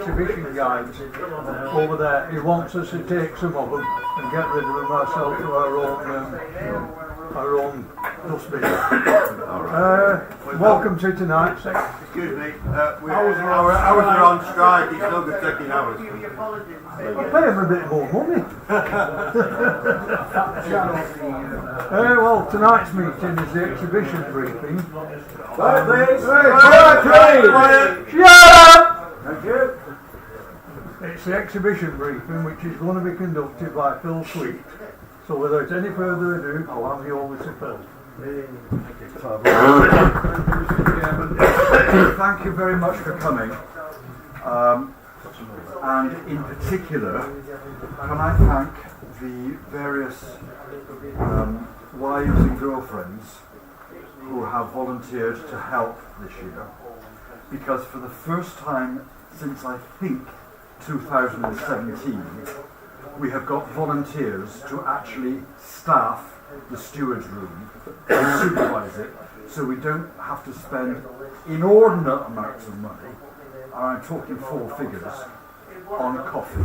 exhibition guides over there. He wants us to take some of them and get rid of them ourselves to our own dustbin. Welcome to tonight's. Excuse me, hours are on strike, it's no good taking hours. I'll pay him a bit more money. Well, tonight's meeting is the exhibition briefing. Quiet, please! Shut up! Thank you. It's the exhibition briefing which is going to be conducted by Phil Sweet. So without any further ado, I'll hand you over to Phil. Thank you very much for coming. And in particular, can I thank the various wives and girlfriends who have volunteered to help this year, because for the first time since I think 2017 we have got volunteers to actually staff the steward's room and supervise it, so we don't have to spend inordinate amounts of money, and I'm talking 4 figures, on coffee.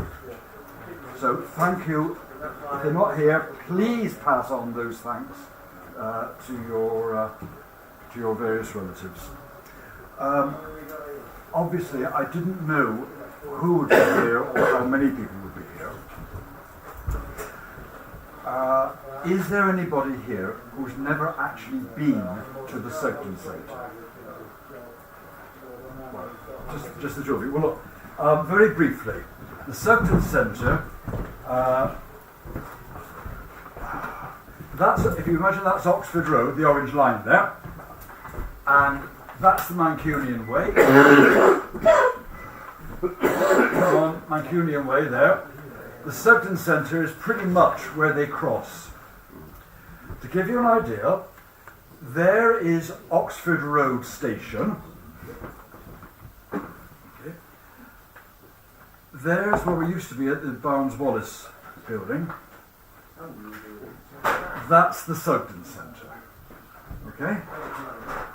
So thank you. If they're not here, please pass on those thanks to your various relatives. Obviously, I didn't know who would be here or how many people would be here. Is there anybody here who's never actually been to the Sugden Centre? Well, just the two of you. Well, look, very briefly, the Sugden Centre, that's, if you imagine that's Oxford Road, the orange line there, and that's the Mancunian Way. On Mancunian Way there. The Sugden Centre is pretty much where they cross. To give you an idea, there is Oxford Road Station. Okay. There's where we used to be at the Barnes-Wallis building. That's the Sugden Centre. Okay?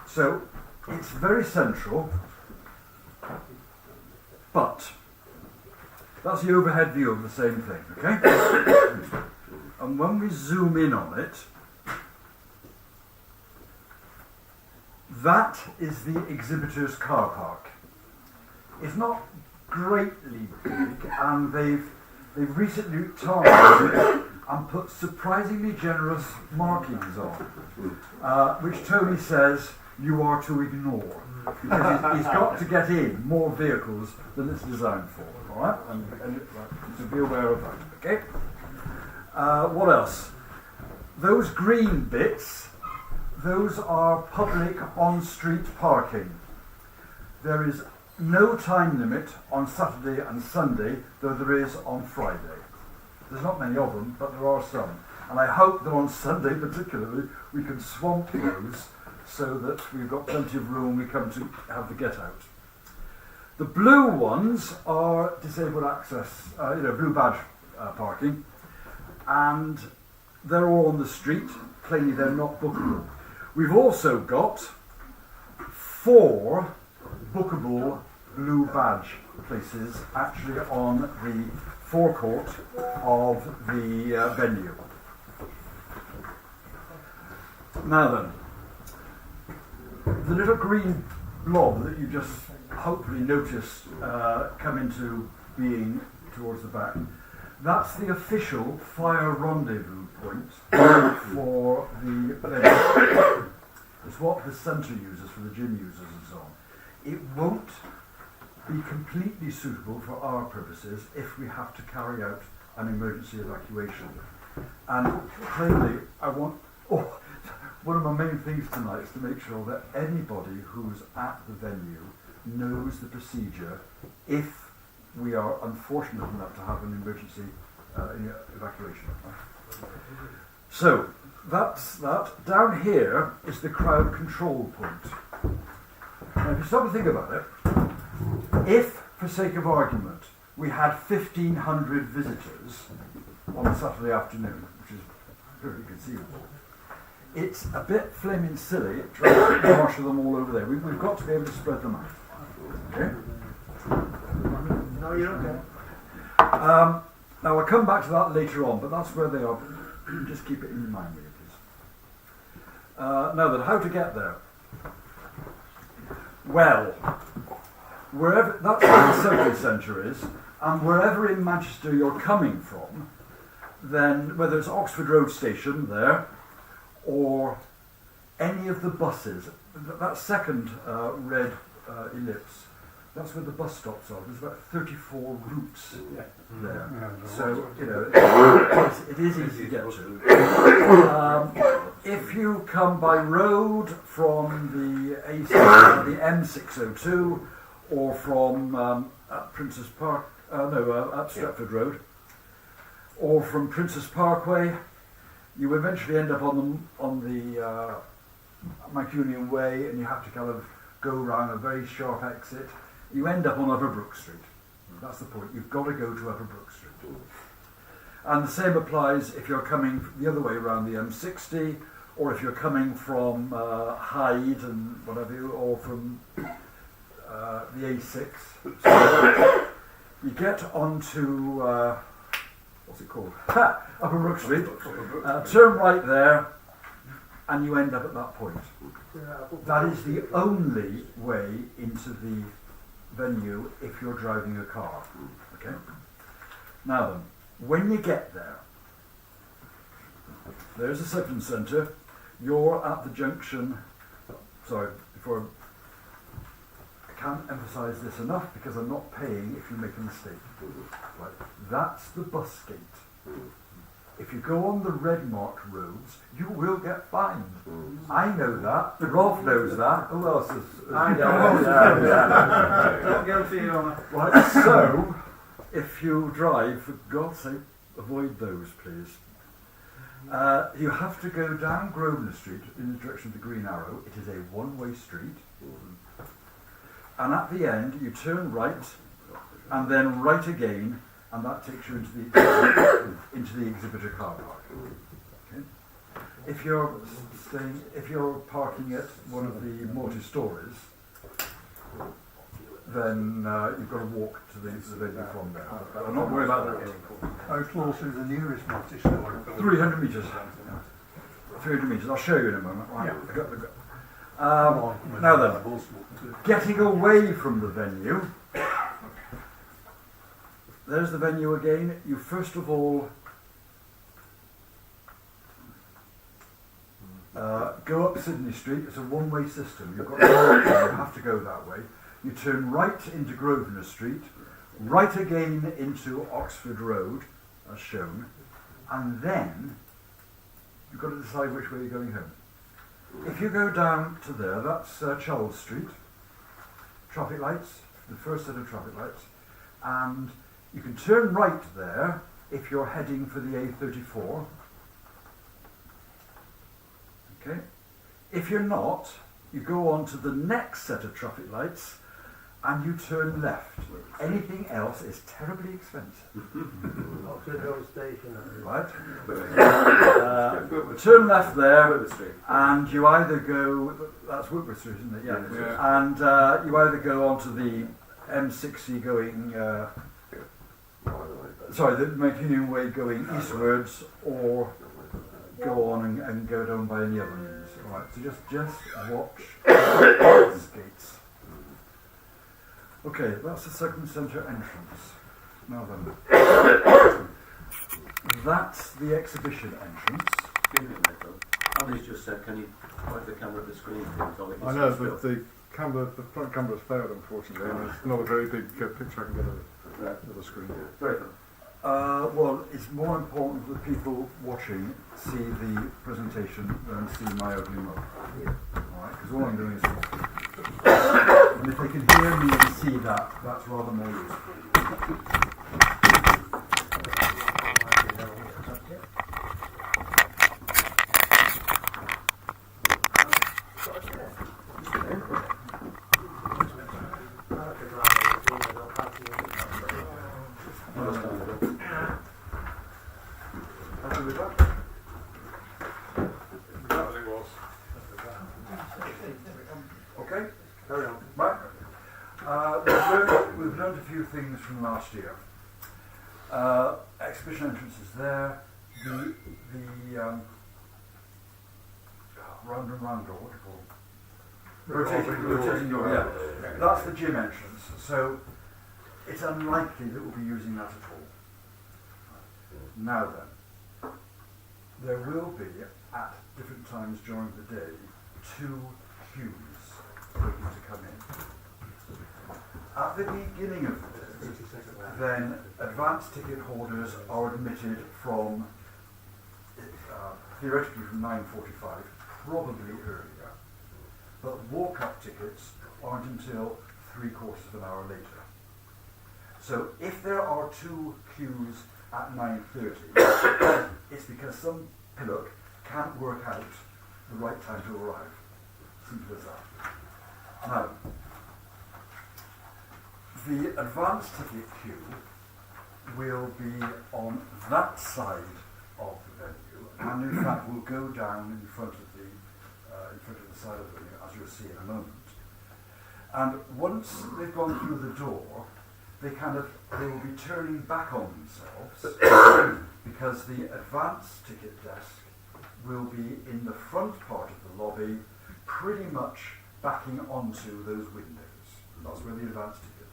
So, it's very central, but that's the overhead view of the same thing, okay? And when we zoom in on it, that is the exhibitors' car park. It's not greatly big, and they've recently targeted it and put surprisingly generous markings on, which Tony says you are to ignore, because he's got to get in more vehicles than it's designed for. All right, and so be aware of that. Okay. What else? Those green bits, those are public on-street parking. There is no time limit on Saturday and Sunday, though there is on Friday. There's not many of them, but there are some. And I hope that on Sunday particularly we can swamp those so that we've got plenty of room when we come to have the get out. The blue ones are disabled access, blue badge parking, and they're all on the street. Plainly they're not bookable. We've also got 4 bookable blue badge places actually on the forecourt of the venue. Now then, the little green blob that you just hopefully noticed come into being towards the back, that's the official fire rendezvous point for the venue. It's what the centre uses for the gym users and so on. It won't be completely suitable for our purposes if we have to carry out an emergency evacuation. And plainly, one of my main things tonight is to make sure that anybody who's at the venue knows the procedure if we are unfortunate enough to have an emergency evacuation. So, that's that. Down here is the crowd control point. Now, if you stop and think about it, if, for sake of argument, we had 1,500 visitors on a Saturday afternoon, which is very conceivable, it's a bit flaming silly trying to marshal them all over there. We've got to be able to spread them out. Okay? No, you're okay. Now I'll come back to that later on, but that's where they are. Just keep it in mind, really, please. Now then, how to get there? Well, wherever that's where the surgery centre is, and wherever in Manchester you're coming from, then whether it's Oxford Road Station there, or any of the buses, that second red ellipse, that's where the bus stops are. There's about 34 routes there. So, you know, it is easy to get to. If you come by road from the M602 or from Princess Park, up Stretford Road, or from Princess Parkway, you eventually end up on the Mancunian Way, and you have to kind of go round a very sharp exit. You end up on Upper Brook Street. That's the point. You've got to go to Upper Brook Street. And the same applies if you're coming the other way around the M60, or if you're coming from Hyde and whatever, or from the A6. So you get onto, what's it called? Upper Brook Street. Turn right there, and you end up at that point. That is the only way into the venue if you're driving a car. Okay? Now then, when you get there, there's a cycling centre. You're at the junction. Sorry, before I can't emphasise this enough because I'm not paying if you make a mistake. Right, that's the bus gate. If you go on the red marked roads, you will get fined. I know that. Rolf knows that. Who else is? I know. Not guilty, Your Honour. Right, so if you drive, for God's sake, avoid those, please. You have to go down Grosvenor Street in the direction of the Green Arrow. It is a one-way street. And at the end, you turn right, and then right again, and that takes you into the exhibitor car park. Okay. If you're parking at one of the multi-stories, then you've got to walk to the venue from there. But I'm not worried about that. How close is the nearest multi-story? 300 metres. 300 metres. I'll show you in a moment. Right. Now then, getting away from the venue. There's the venue again. You first of all go up Sydney Street. It's a one-way system. You have to go that way. You turn right into Grosvenor Street, right again into Oxford Road, as shown, and then you've got to decide which way you're going home. If you go down to there, that's Charles Street, traffic lights, the first set of traffic lights, and you can turn right there if you're heading for the A34. Okay. If you're not, you go on to the next set of traffic lights and you turn left. Anything else is terribly expensive. Oxford Road Station. Right? Turn left there, and you either go, that's Whitworth Street, isn't it? Yeah. And you either go onto the M60 going, the Mancunian Way going eastwards, or go on and go down by any other means. Right, so just watch the gates. Okay, that's the second centre entrance. Now then, that's the exhibition entrance. Excuse me a minute though. Ali's just said, can you point the camera at the screen? I know, but the front camera's failed unfortunately, and it's not a very big picture I can get of the screen. Very good. Well, it's more important that people watching see the presentation than see my ugly mug. Alright, because all I'm doing is talking. And if they can hear me and see that, that's rather more useful. Okay, carry on. Right. We've learned a few things from last year. Exhibition entrance is there. The round and round door, what do you call it? Rotating door, yeah. That's the gym entrance. So it's unlikely that we'll be using that at all. Now then, there will be, at different times during the day, 2 queues waiting to come in. At the beginning of the day, then advanced ticket holders are admitted from, theoretically from 9:45, probably earlier, but walk-up tickets aren't until 3/4 of an hour later. So if there are 2 queues at 9:30, it's because some pillock can't work out the right time to arrive. Simple as that. Now, the advanced ticket queue will be on that side of the venue, and in fact will go down in front of the side of the venue, as you'll see in a moment. And once they've gone through the door, they will be turning back on themselves because the advanced ticket desk will be in the front part of the lobby, pretty much backing onto those windows. That's where the advanced ticket.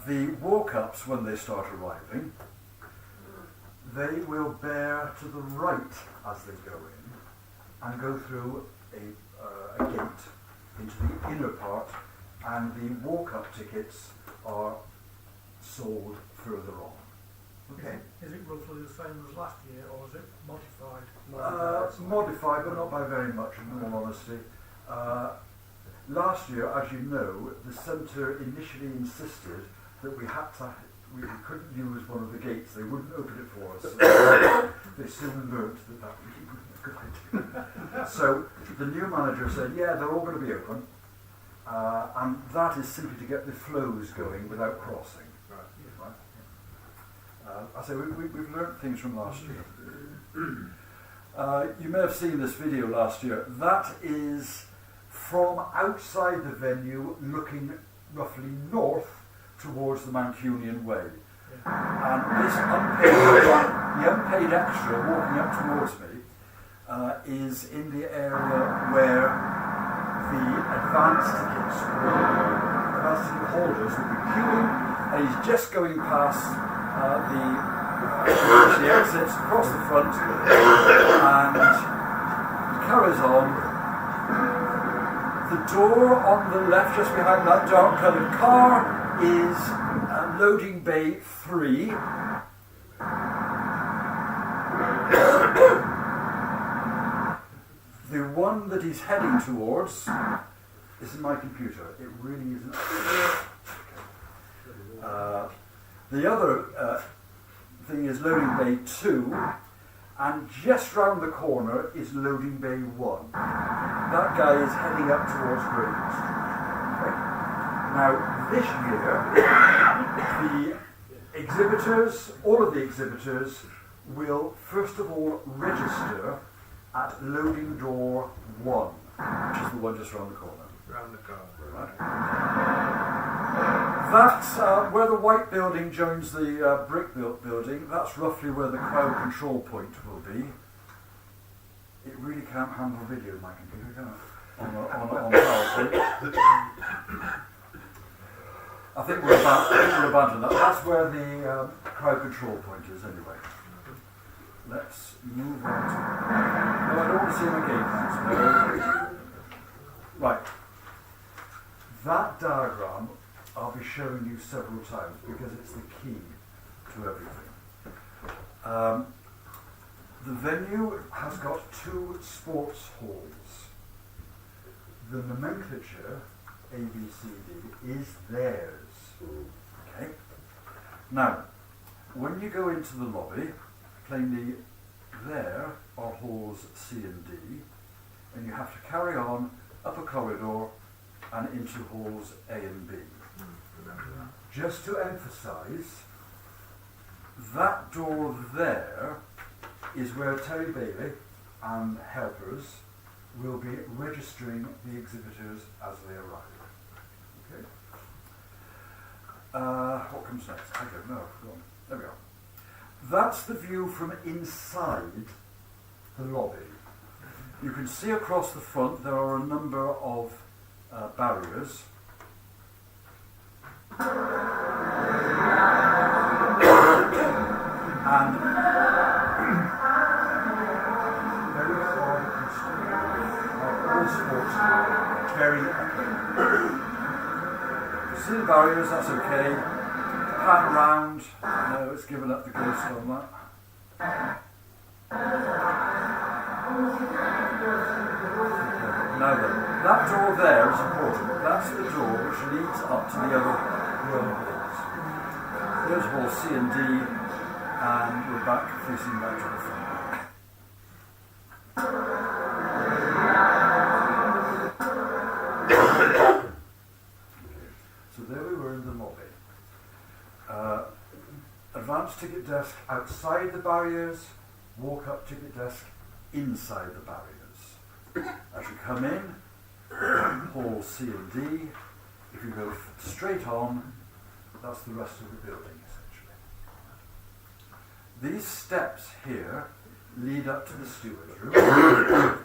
The walk-ups, when they start arriving, they will bear to the right as they go in and go through a gate into the inner part, and the walk-up tickets are sold further on. Okay. Is it roughly the same as last year, or is it modified? Modified, but not by very much, in all honesty. Last year, as you know, the centre initially insisted that we couldn't use one of the gates. They wouldn't open it for us. They soon learnt that really wasn't a good idea. So the new manager said, yeah, they're all going to be open. And that is simply to get the flows going without crossing. Right? I say we've learnt things from last year. You may have seen this video last year. That is from outside the venue, looking roughly north towards the Mancunian Way. And this the unpaid extra walking up towards me is in the area where the advanced ticket holders will be queuing, and he's just going past the exits across the front, and he carries on. The door on the left, just behind that dark coloured car, is loading bay 3. The one that he's heading towards, this is my computer, it really isn't. The other thing is loading bay 2, and just round the corner is loading bay 1. That guy is heading up towards Green Street. Okay. Now, this year, the exhibitors, all of the exhibitors, will first of all register at loading door 1, which is the one just round the corner. Round the corner. Right. That's where the white building joins the brick built building. That's roughly where the crowd control point will be. It really can't handle video, my computer, can it? On PowerPoint. I think we're abandoned that. That's where the crowd control point is, anyway. Let's move on to. No, I don't want to see him again, thanks. Right. That diagram I'll be showing you several times because it's the key to everything. The venue has got 2 sports halls. The nomenclature, A, B, C, D, is theirs. Okay? Now, when you go into the lobby, plainly there are halls C and D, and you have to carry on up a corridor and into halls A and B. Just to emphasise, that door there is where Terry Bailey and helpers will be registering the exhibitors as they arrive. Okay? What comes next? I don't know. Go on. There we are. That's the view from inside the lobby. You can see across the front there are a number of barriers. And very hard all sports very you see the barriers, that's okay. Pan around, no, it's given up the ghost on that. Now then, that door there is important. That's the door which leads up to the other halls. There's hall C and D, and we're back facing back to the front. So there we were in the lobby. Advanced ticket desk outside the barriers, walk up ticket desk inside the barriers. As you come in, hall C and D. If you go straight on, that's the rest of the building essentially. These steps here lead up to the steward's room.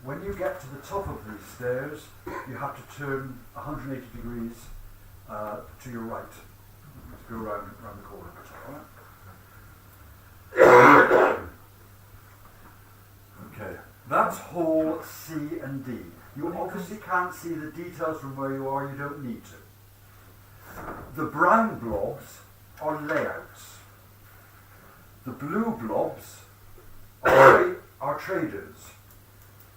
When you get to the top of these stairs, you have to turn 180 degrees to your right to go around the corner. Right? Okay, that's hall C and D. You obviously can't see the details from where you are, you don't need to. The brown blobs are layouts. The blue blobs are traders.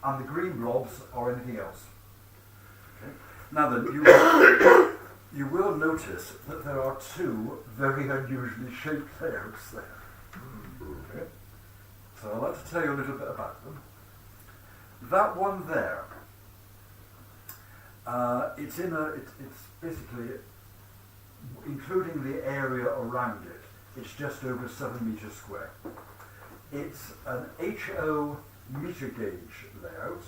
And the green blobs are anything else. Okay. Now then, you will notice that there are two very unusually shaped layouts there. Okay. So I'd like to tell you a little bit about them. That one there, it's basically, including the area around it, it's just over 7 meters square. It's an HO meter gauge layout,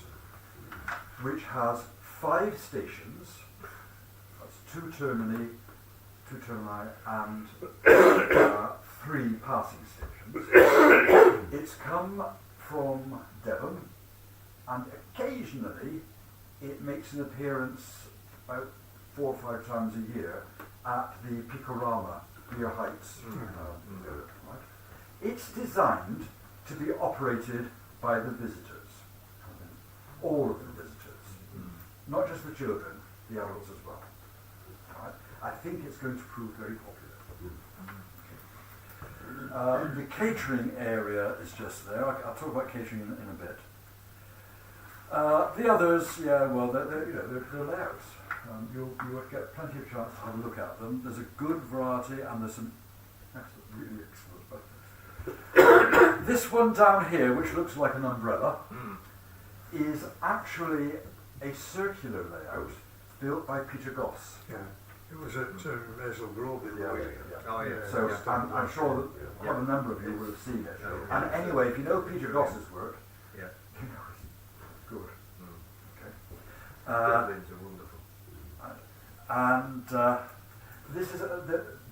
which has 5 stations, that's 2 termini, and 3 passing stations. It's come from Devon, and occasionally it makes an appearance about 4 or 5 times a year at the Picorama near Heights. Right? It's designed to be operated by the visitors, all of the visitors, not just the children, the adults as well. Right? I think it's going to prove very popular. The catering area is just there. I'll talk about catering in a bit. The others, yeah, well, they're layouts. You'll get plenty of chance to have a look at them. There's a good variety, and there's some really excellent. This one down here, which looks like an umbrella, is actually a circular layout built by Peter Goss. Yeah. It was at Hazel Grove in the area. Oh yeah. So I'm sure that quite a number of you will have seen it. And anyway, if you know Peter Goss's work, you know it's good. Okay. Buildings are wonderful. And this is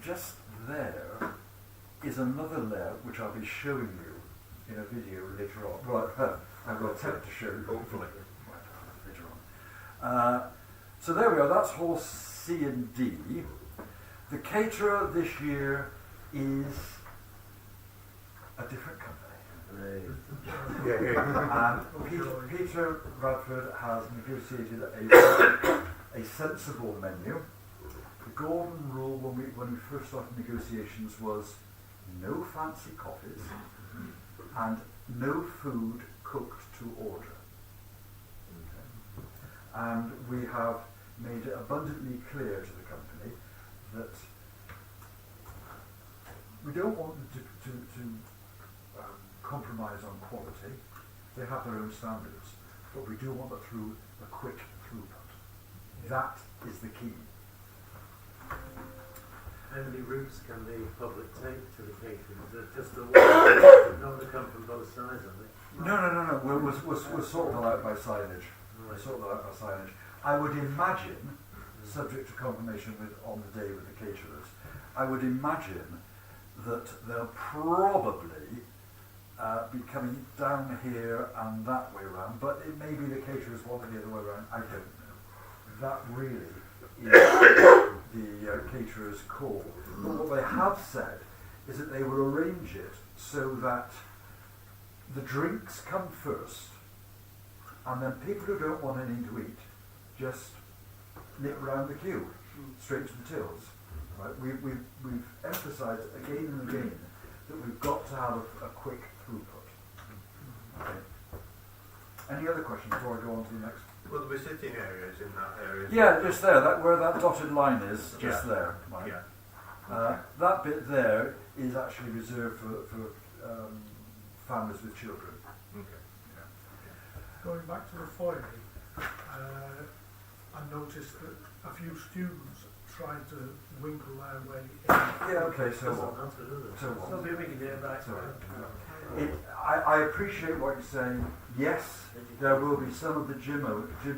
just there is another layout which I'll be showing you in a video later on. Well, I will attempt to show you hopefully later on. So there we are. That's hall C and D. The caterer this year is a different company. And Peter Radford has negotiated a sensible menu. The golden rule when we first started negotiations was no fancy coffees and no food cooked to order. Okay. And we have made it abundantly clear to the company that we don't want them to compromise on quality. They have their own standards, but we do want it through a quick throughput. That is the key. How many routes can the public take to the catering? Is it just the one? Not to come from both sides, are they? No. We'll sort that out by signage. We'll sort that out by signage. I would imagine subject to confirmation on the day with the caterers. I would imagine that they'll probably be coming down here and that way around, but it may be the caterers want it the other way around. I don't know. That really is the caterer's call. But what they have said is that they will arrange it so that the drinks come first, and then people who don't want anything to eat just nip round the queue, straight to the tills. Right? We've emphasised again and again that we've got to have a quick throughput. Okay. Any other questions before I go on to the next? Will there be sitting areas in that area? Yeah, just there, where that dotted line is, just there. Right? Yeah. That bit there is actually reserved for families with children. Okay. Going back to the foyer, I noticed that a few students tried to winkle their way in. Yeah, okay, so what? So what? They'll be ringing their back. So I appreciate what you're saying. Yes, there will be some of the gym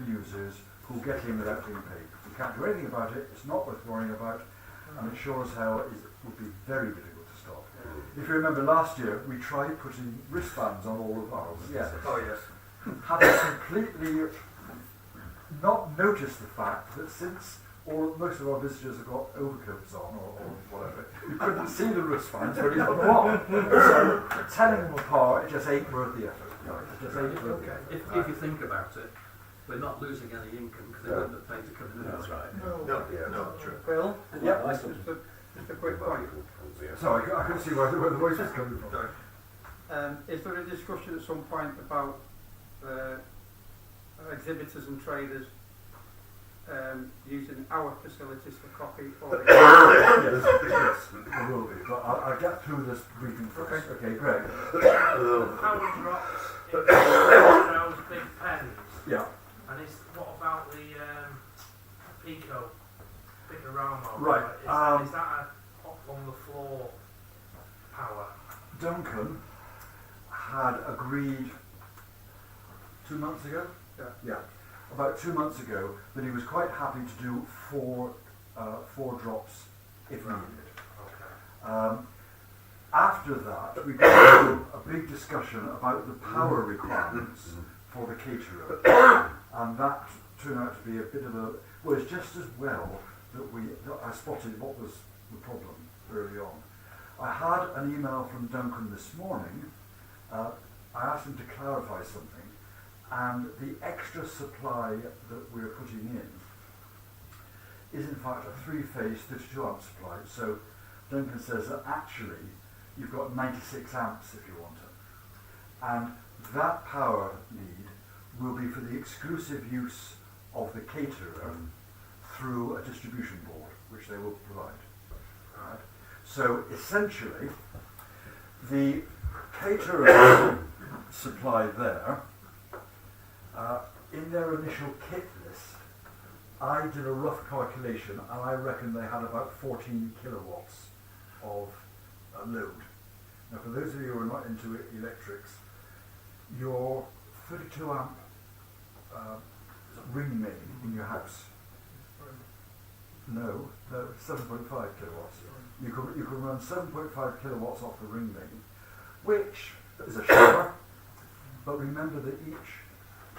users who get in without being paid. We can't do anything about it. It's not worth worrying about, and it sure as hell would be very difficult to stop. If you remember last year, we tried putting wristbands on all of ours. Yes. Oh yes. Having completely not noticed the fact that since most of our visitors have got overcoats on or whatever, you couldn't see the wristbands when you put them on. So telling them apart, it just ain't worth the effort. It just ain't worth the effort. If you think about it, we're not losing any income because they wouldn't have paid to come in. That's right. No, true. Bill, Yep. just a quick point. Sorry, I couldn't see where the voice was coming from. Is there a discussion at some point about exhibitors and traders using our facilities for copy? Or Yes, there will be. But I'll get through this briefing first. Okay, great. Power drops in those big pens. Yeah. And what about the Pico, Picorama? Right, Is that a up on the floor power? Duncan had agreed 2 months ago. Yeah. About 2 months ago, that he was quite happy to do four drops if needed. Okay. After that, we got into a big discussion about the power requirements for the caterer, and that turned out to be a bit of a. Well, it's just as well that I spotted what was the problem early on. I had an email from Duncan this morning. I asked him to clarify something. And the extra supply that we're putting in is in fact a 3-phase 32 amp supply. So Duncan says that actually you've got 96 amps if you want it. And that power need will be for the exclusive use of the caterer through a distribution board, which they will provide. Right? So essentially, the caterer supply there, in their initial kit list, I did a rough calculation and I reckon they had about 14 kilowatts of load. Now for those of you who are not into electrics, your 32 amp ring main in your house, no, 7.5 kilowatts. You can run 7.5 kilowatts off the ring main, which is a shower, but remember that each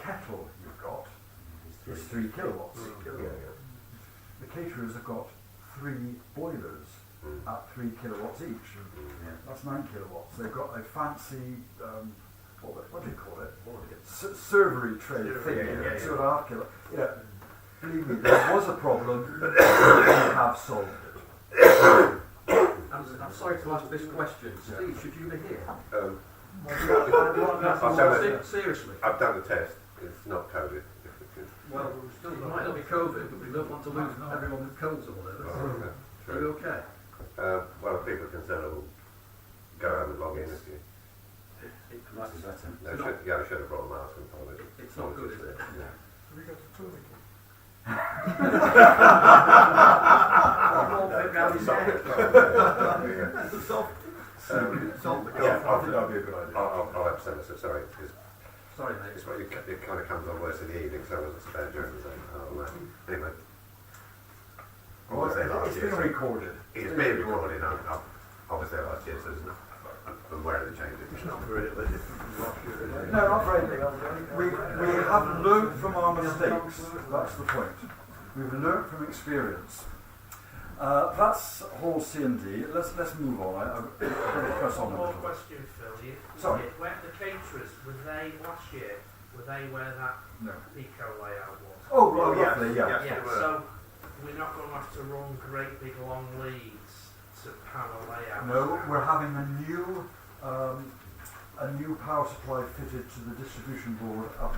kettle you've got is 3 kilowatts. The caterers have got 3 boilers at 3 kilowatts each. That's 9 kilowatts. They've got a fancy, what do you call it? Servery tray thing, 2.5 kilowatts. Believe me, there was a problem, we have solved it. I'm sorry to ask this question. Steve, should you be here? Seriously? I've done the test. It's not COVID. Well, it might not be COVID, but we don't want to lose everyone with colds or whatever. Are you okay? Well, if people are concerned, I will go home and log in if you. Might be better. I should have brought a mask and probably. It's not good, is it? Have you got a tourniquet? That'd be a good idea. I'll have some, so sorry. Sorry, mate. It kind of comes on worse in the evening, so I wasn't spared during the day. Anyway, I was there last It's year. been recorded. It's been recorded. I was there last year, so I'm aware of the changes. It's not really different from last year. No, not very big. We have learned from our mistakes. That's the point. We've learned from experience. That's Hall C and D. Let's move on. I'm going to press on a One more little. question, Phil. Sorry. Where the caterers, were they last year? Were they where that No. eco layout was? Oh, well, lovely, yeah. Yes, Yeah, they were. so we're not going to have to run great big long leads to power layouts. No, we're having a new power supply fitted to the distribution board up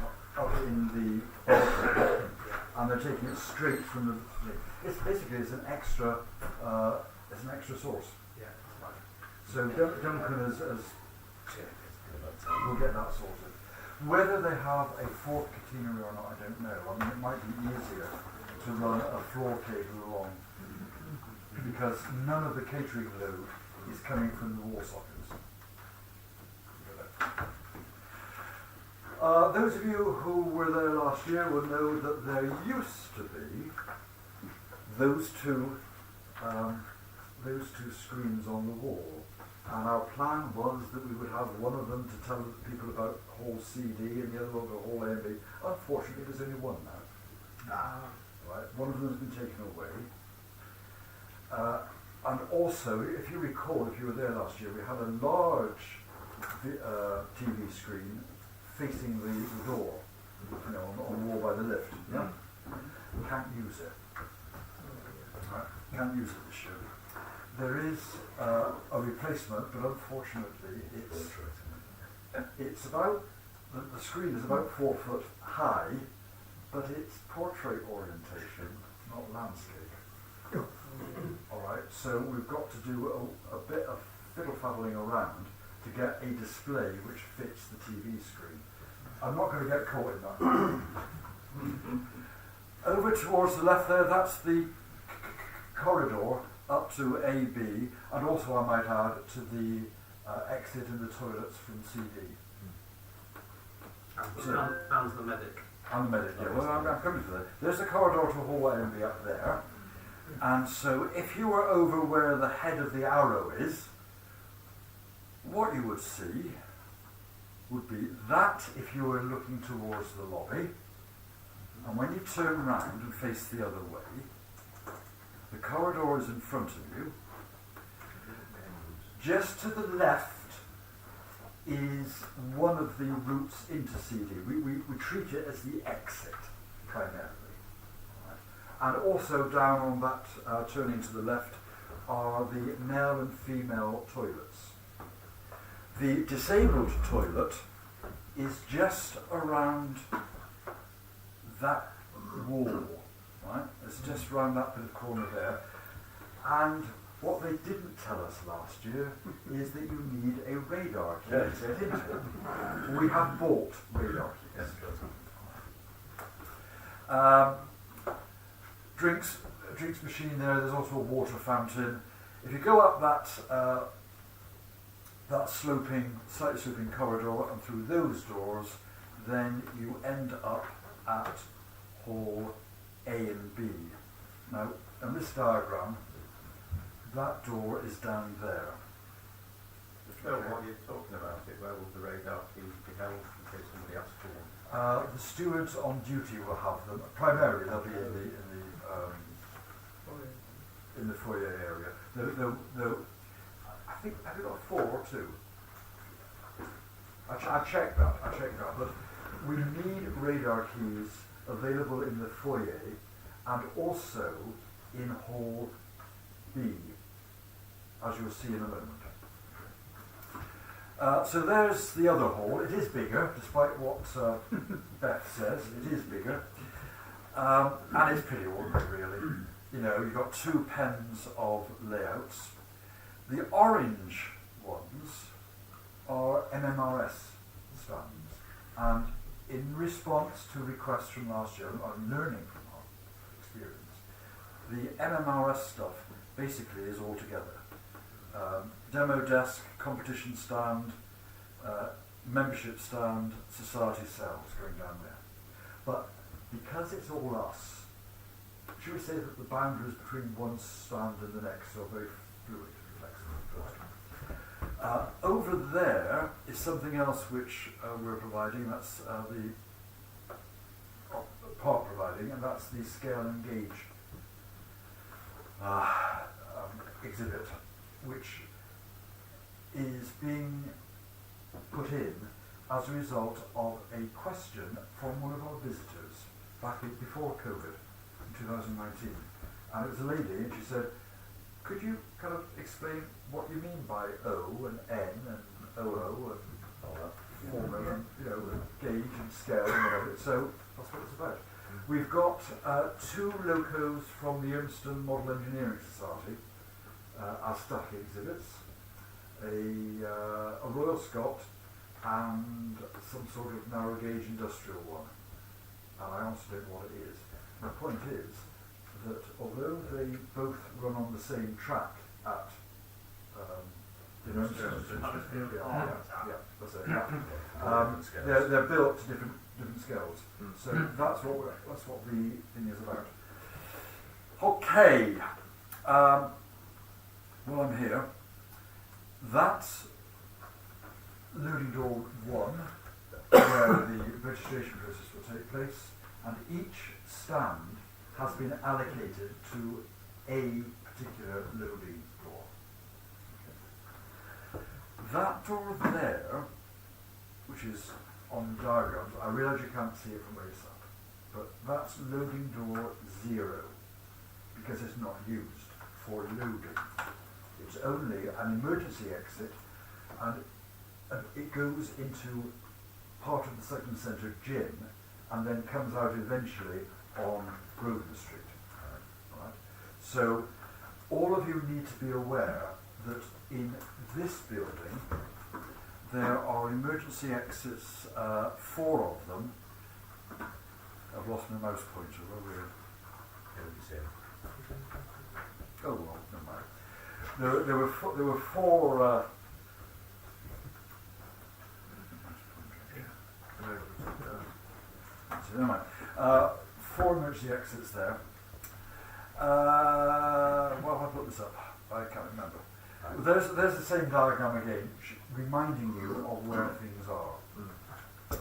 in the laboratory, and they're taking it straight from the. It's basically it's an extra source. Yeah. So Duncan will get that sorted. Whether they have a fourth catenary or not, I don't know. I mean, it might be easier to run a floor cable along because none of the catering load is coming from the wall sockets. Those of you who were there last year will know that there used to be those two screens on the wall, and our plan was that we would have one of them to tell people about Hall CD and the other one about Hall A and B. Unfortunately, there's only one now. Right, one of them has been taken away. And also, if you recall, if you were there last year, we had a large TV screen facing the door, on the wall by the lift. Yeah, can't use it. Right. Can't use it this year. There is a replacement, but unfortunately, it's about the screen is about 4 foot high, but it's portrait orientation, not landscape. All right, so we've got to do a bit of fiddle-faddling around to get a display which fits the TV screen. I'm not going to get caught in that. Over towards the left there, that's the corridor up to AB, and also I might add to the exit and the toilets from CD. And the medic. And the medic, yeah. Well, I'm coming to that. There's the corridor to Hall A and B up there. And so if you were over where the head of the arrow is, what you would see would be that if you were looking towards the lobby, and when you turn round and face the other way, the corridor is in front of you. Just to the left is one of the routes into CD. We treat it as the exit, primarily. And also down on that turning to the left are the male and female toilets. The disabled toilet is just around that wall, right? It's just around that bit of corner there. And what they didn't tell us last year is that you need a radar key to get into it. We have bought radar keys. Drinks machine there. There's also a water fountain. If you go up that slightly sloping corridor and through those doors, then you end up at Hall A and B. Now, in this diagram, that door is down there. Phil, what are you talking about? Where will the radar keys be held in case somebody asks for one? The stewards on duty will have them. Primarily, they'll be in the foyer area. I think have you got 4 or 2? I checked that. But we need radar keys available in the foyer and also in Hall B, as you'll see in a moment. So there's the other hall. It is bigger, despite what Beth says. It is bigger, and it's pretty ordinary, really. You've got 2 pens of layouts. The orange ones are MMRS stands, and in response to requests from last year, I'm learning from our experience. The MMRS stuff basically is all together. Demo desk, competition stand, membership stand, society cells going down there. But because it's all us should we say that the boundaries between one stand and the next are very fluid, flexible. Over there is something else which we're providing, that's the part providing, and that's the scale and gauge exhibit, which is being put in as a result of a question from one of our visitors back before COVID in 2019. And it was a lady, and she said, could you kind of explain what you mean by O and N and OO and all that formula, and, you know, and gauge and scale and whatever. So that's what it's about. We've got 2 locos from the Urmston Model Engineering Society as study exhibits, a Royal Scot and some sort of narrow gauge industrial one. And I honestly don't know what it is. The point is that although they both run on the same track at they're built to different scales. So that's what the thing is about. Okay. Well, I'm here. That's loading door 1, where the registration process will take place, and each stand has been allocated to a particular loading door. Okay. That door there, which is on the diagram, I realise you can't see it from where it's up, but that's loading door 0, because it's not used for loading. It's only an emergency exit, and it goes into part of the Cycling Centre gym, and then comes out eventually on Grosvenor Street. Right? So all of you need to be aware that in this building there are emergency exits, 4 of them. I've lost my mouse pointer. Where were we? Oh well, never mind. There were 4. So never mind. 4 emergency exits there. Well, I put this up. I can't remember. There's the same diagram again, reminding you of where things are.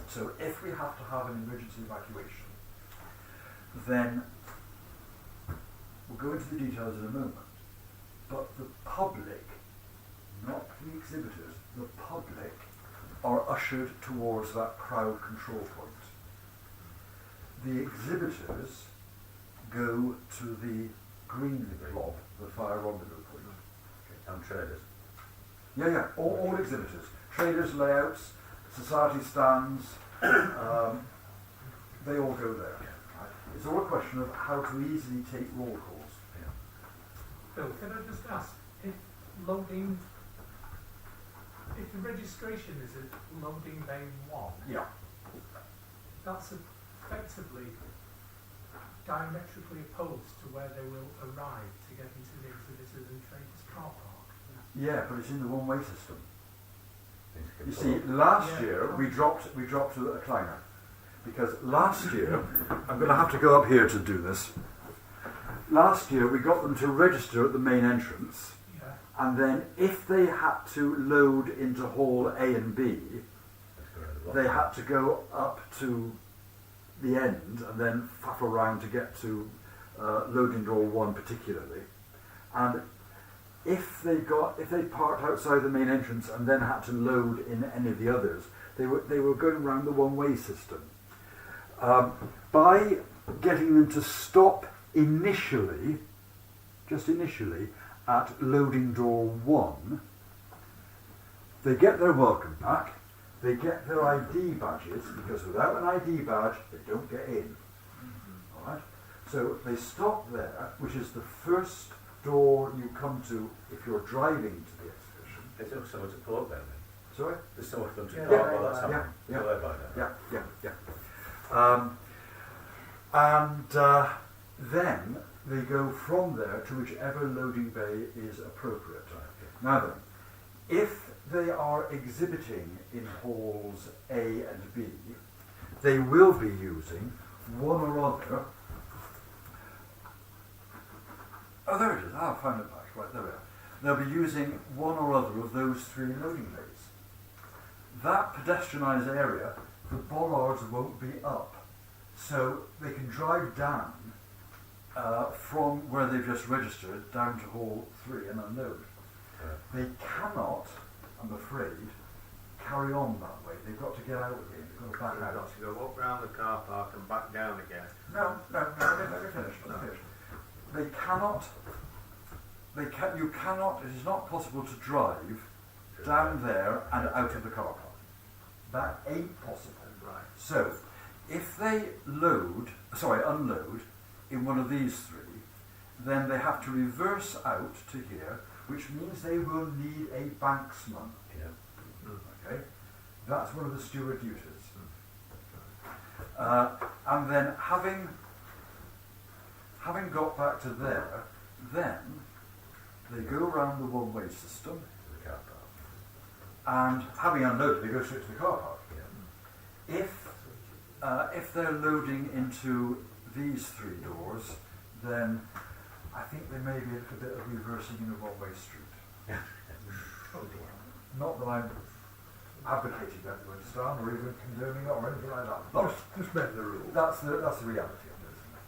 So if we have to have an emergency evacuation, then we'll go into the details in a moment. But the public, not the exhibitors, the public are ushered towards that crowd control point. The exhibitors go to the green blob, the fire rendezvous point. And traders. Yeah, all exhibitors. Traders, layouts, society stands, they all go there. Right? It's all a question of how to easily take roll calls. Bill, can I just ask, if loading, if the registration is at loading bay 1, Yeah. that's effectively diametrically opposed to where they will arrive to get into the exhibitors and traders car park. Yeah, but it's in the one-way system. You see, last year we dropped to a decliner, because last year I'm going to have to go up here to do this. Last year we got them to register at the main entrance, and then if they had to load into hall A and B, they had to go up to the end and then faff around to get to loading door 1 particularly. And if they parked outside the main entrance and then had to load in any of the others, they were going around the one-way system. By getting them to stop initially, just initially, at loading door 1, they get their welcome pack, they get their ID badges, because without an ID badge, they don't get in. All right? So they stop there, which is the first door you come to if you're driving to the exhibition. They took someone to port then. Sorry? There's someone for them to Yeah, port while that's happening. yeah. So they're by now. Yeah. Then they go from there to whichever loading bay is appropriate. Now then, if they are exhibiting in halls A and B, they will be using one or other Oh, there it is. Ah, I found it back. Right, there we are. They'll be using one or other of those 3 loading bays. That pedestrianised area, the bollards won't be up. So they can drive down from where they've just registered down to hall 3 and unload. They cannot, I'm afraid, carry on that way. They've got to get out again. They've got to back out. Got to go up round the car park and back down again. No, let me finish. They cannot, you cannot, it is not possible to drive down there and out of the car park. That ain't possible. Right. So, if they unload in one of these 3, then they have to reverse out to here, which means they will need a banksman. Okay? That's one of the steward duties. And then having got back to there, then they go around the one-way system, and having unloaded, they go straight to the car park. If they're loading into these 3 doors, then I think there may be a little bit of reversing in a one-way street. Not that I'm advocating that, you understand, or even condoning it or anything like that. But Just bend the rule. that's the reality of it, isn't it?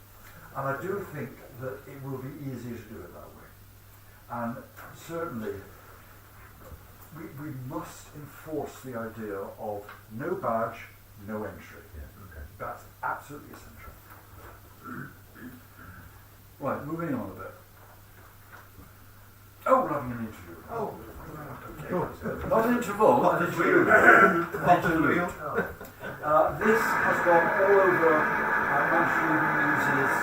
And I do think that it will be easier to do it that way. And certainly, we must enforce the idea of no badge, no entry. That's absolutely essential. Right, moving on a bit. Oh, we're having an interview. Oh, Not an interval, an interlude. Interlude. This has gone all over Manchester Evening News's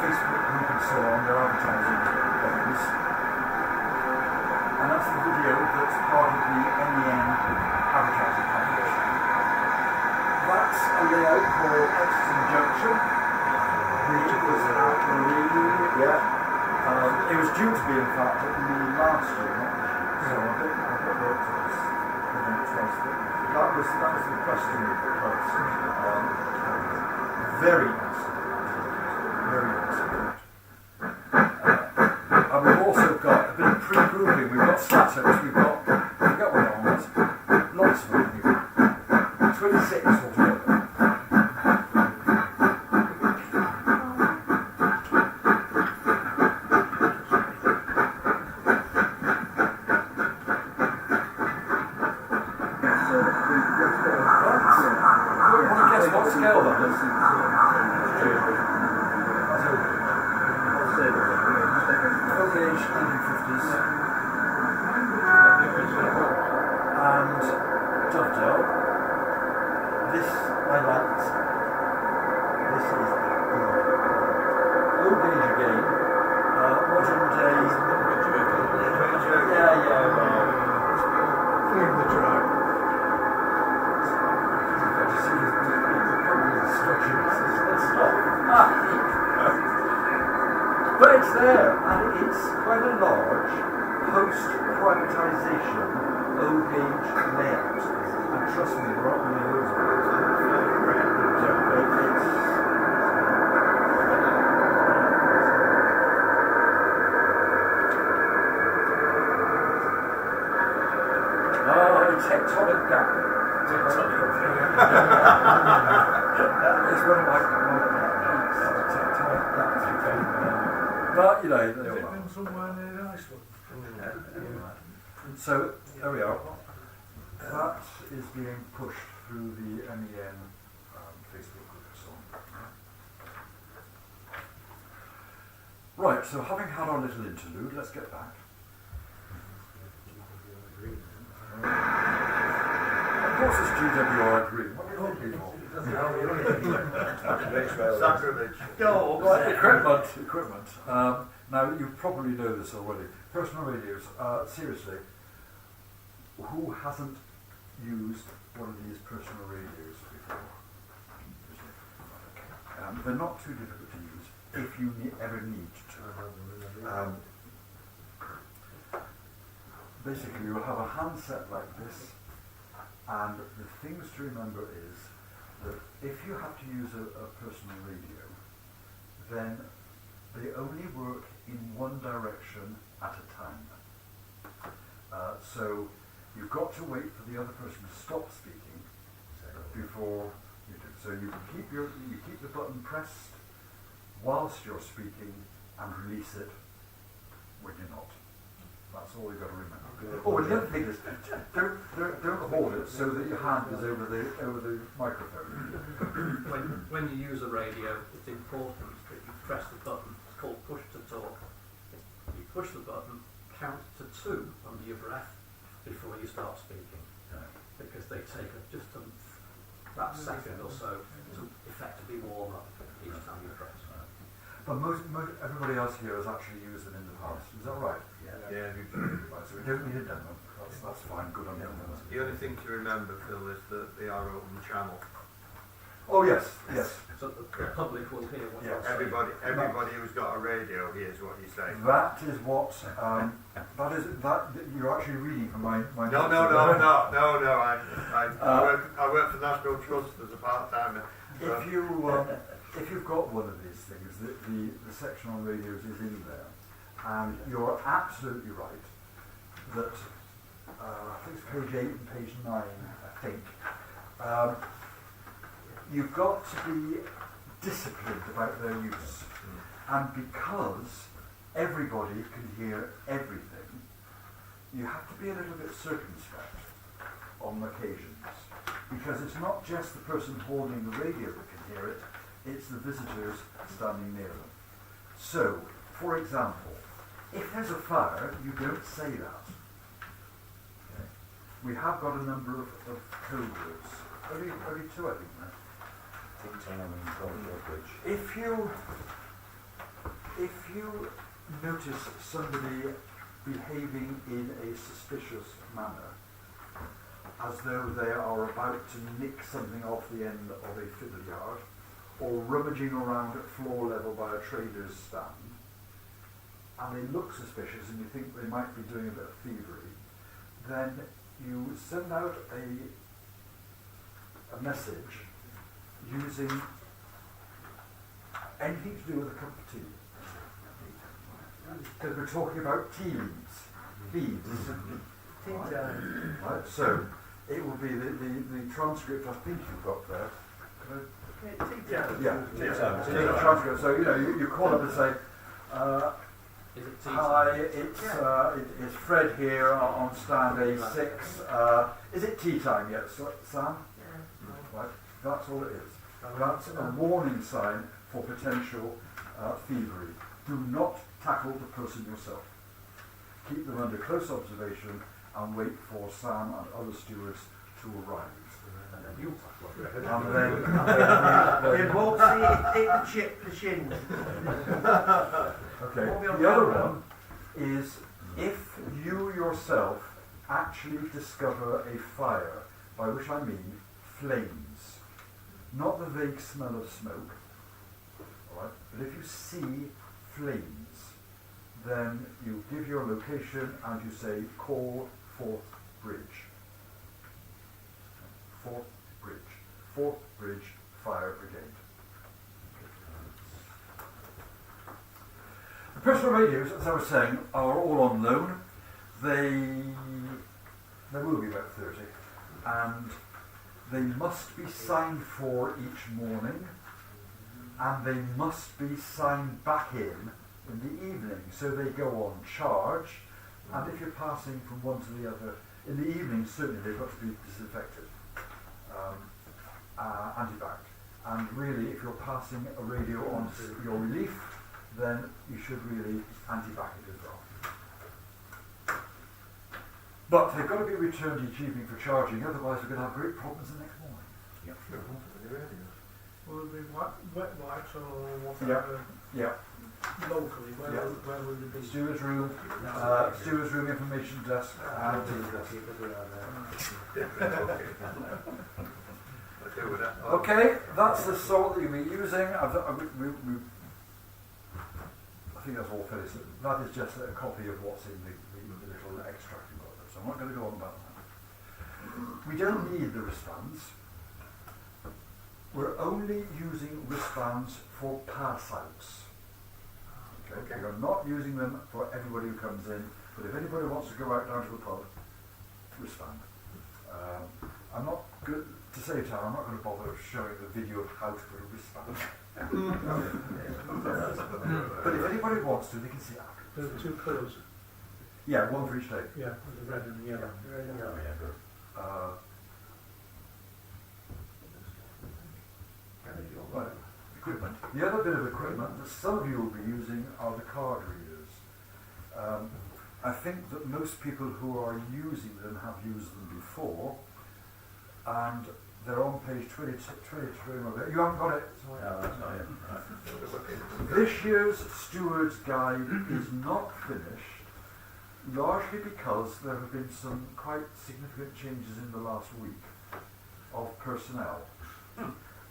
Facebook group and so on, their advertising things. And that's the video that's part of the MEN advertising package. That's a layout for Exton Junction, which was at Marine. It was due to be, in fact, at Marine last year, not this year. So I think worked on this event twice. That was the question of the place. Very nice. Very nice. And we've also got a bit of pre-grouping. We've got status, we've got what on this. Lots of them. 26 altogether. But it's there, and it's quite a large post-privatisation O-gauge layout. And trust me, there aren't many of those tectonic gap. It's one of my tectonic gaps. But, you know, Has it been somewhere near Iceland? So, there we are. That is being pushed through the MEN Facebook group and so on. Right, so having had our little interlude, let's get back. Of course it's GWR green. What do you think, people? sacrilege. Right, equipment. Now, you probably know this already. Personal radios, seriously, who hasn't used one of these personal radios before? They're not too difficult to use if you ever need to. Basically, you'll have a handset like this, and the things to remember is that if you have to use a personal radio, then they only work in one direction at a time. So you've got to wait for the other person to stop speaking before you do. So you keep the button pressed whilst you're speaking and release it when you're not. That's all you've got to remember. Oh, and the other thing is, don't hold it so that your hand is over the microphone. When you use a radio, it's important that you press the button. It's called push to talk. You push the button, count to 2 under your breath before you start speaking, because they take that second or so to effectively warm up each time you press. But everybody else here has actually used them in the past. Is that right? Yeah. Right, so we don't need a demo. That's fine. Good on you. The only thing to remember, Phil, is that they are open channel. Oh yes. So the public will hear what you're saying. Everybody who's got a radio hears what you say. That is what. That you're actually reading from my. No. I work for National Trust as a part-timer. If you've got one of these things, the section on radios is in there, and you're absolutely right that I think it's page 8 and page 9. I think you've got to be disciplined about their use, and because everybody can hear everything, you have to be a little bit circumspect on occasions, because it's not just the person holding the radio that can hear it. It's the visitors standing near them. So, for example, if there's a fire, you don't say that. Okay. We have got a number of code words. Only 2, I think, now. If you notice somebody behaving in a suspicious manner, as though they are about to nick something off the end of a fiddle yard, or rummaging around at floor level by a trader's stand, and they look suspicious and you think they might be doing a bit of thievery, then you send out a message using anything to do with a cup of tea. Because we're talking about tea leaves, right? So it will be the transcript I think you've got there. Transcript. So you call up and say, "Hi, it's Fred here on stand A6. Is it tea time yet, Sam?" Right. That's all it is. That's a warning sign for potential thievery. Do not tackle the person yourself. Keep them under close observation and wait for Sam and other stewards to arrive. And then It won't see it chip the shins. Okay. The other one is if you yourself actually discover a fire, by which I mean flames, not the vague smell of smoke, all right? But if you see flames, then you give your location and you say, call Fourth Bridge. Fourth Bridge Fire Brigade. The personal radios, as I was saying, are all on loan. There will be about 30, and they must be signed for each morning, and they must be signed back in the evening, so they go on charge, and if you're passing from one to the other, in the evening certainly they've got to be disinfected, anti-bac, and really if you're passing a radio on to your relief, then you should really anti-bac it as well. But they've got to be returned each evening for charging, otherwise we're going to have great problems the next morning. Yep. Will it be wet wipes or whatever? Yeah. Locally, where will it be? Steward's room, information desk, and tea desk. Okay, that's the sort that you'll be using. I think that's all finished. That is just a copy of what's in the little extract you've got there, so I'm not going to go on about that. We don't need the wristbands. We're only using wristbands for pass-outs. Okay? We are not using them for everybody who comes in, but if anybody wants to go out down to the pub, wristband. I'm not good to say, Tom, I'm not going to bother showing the video of how to put a wristband. But if anybody wants to, they can see it afterwards. There are two colours. Yeah, one for each day. Yeah, the red and the yellow. Right, equipment. The other bit of equipment that some of you will be using are the card readers. I think that most people who are using them have used them before, and they're on page 23 of it. You haven't got it? Sorry. No, that's not it. This year's Steward's Guide is not finished, largely because there have been some quite significant changes in the last week of personnel,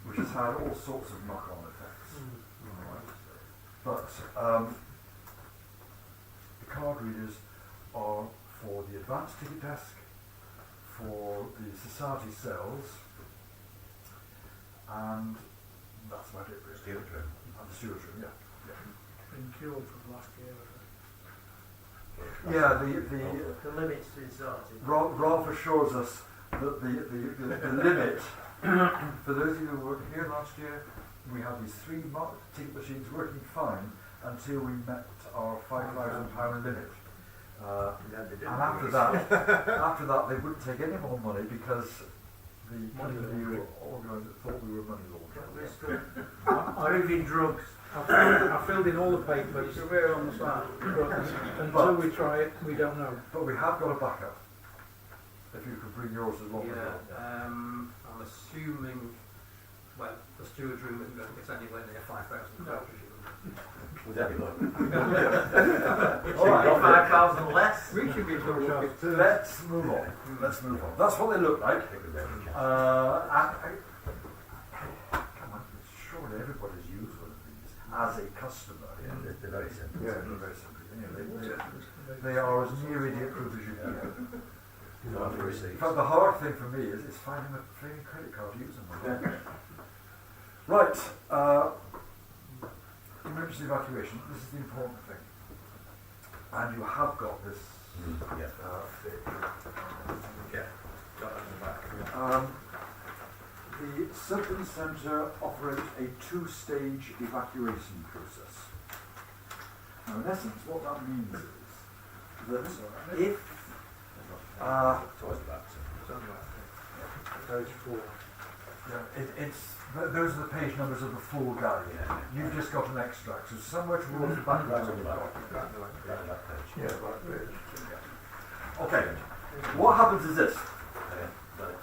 which has had all sorts of knock-on effects. But the card readers are for the advanced ticket desk, for the society cells, and that's about it really. Steward room. And the steward's room, yeah. Been cured from last year. Yeah, The limits to starting. Rolf assures us that the limit, for those of you who were here last year, we had these 3 ticket machines working fine until we met our £5,000 limit. And after that they wouldn't take any more money because the people who organised it thought we were money launderers. I've been drugs. I filled in all the papers. It's real on the side. But until we try it, we don't know. But we have got a backup. If you could bring yours along as well. I'm assuming, well, the steward's room isn't going to get anywhere near 5,000 No. Would that be like? All right. 5,000 less. We should be so lucky. Let's move on. Let's move on. That's what they look like. Come on, surely everybody's used one of these as a customer. Yeah, they're very simple. Yeah, they're very simple. You know, they are as near idiot-proof as you can get. Not for receipts. In fact, the hard thing for me is finding a flaming credit card to use them. Right. Emergency evacuation. This is the important thing. And you have got this. Yeah. Bit. Yeah. Got that in the back. The Symptom Centre operates a 2-stage evacuation process. Now, in essence, what that means is that if Towards the back. Page 4. those are the page numbers of the full guide. Yeah. You've just got an extract, so somewhere towards the back. Right on the back. Right on that page. Yeah, right page. Okay. What happens is this.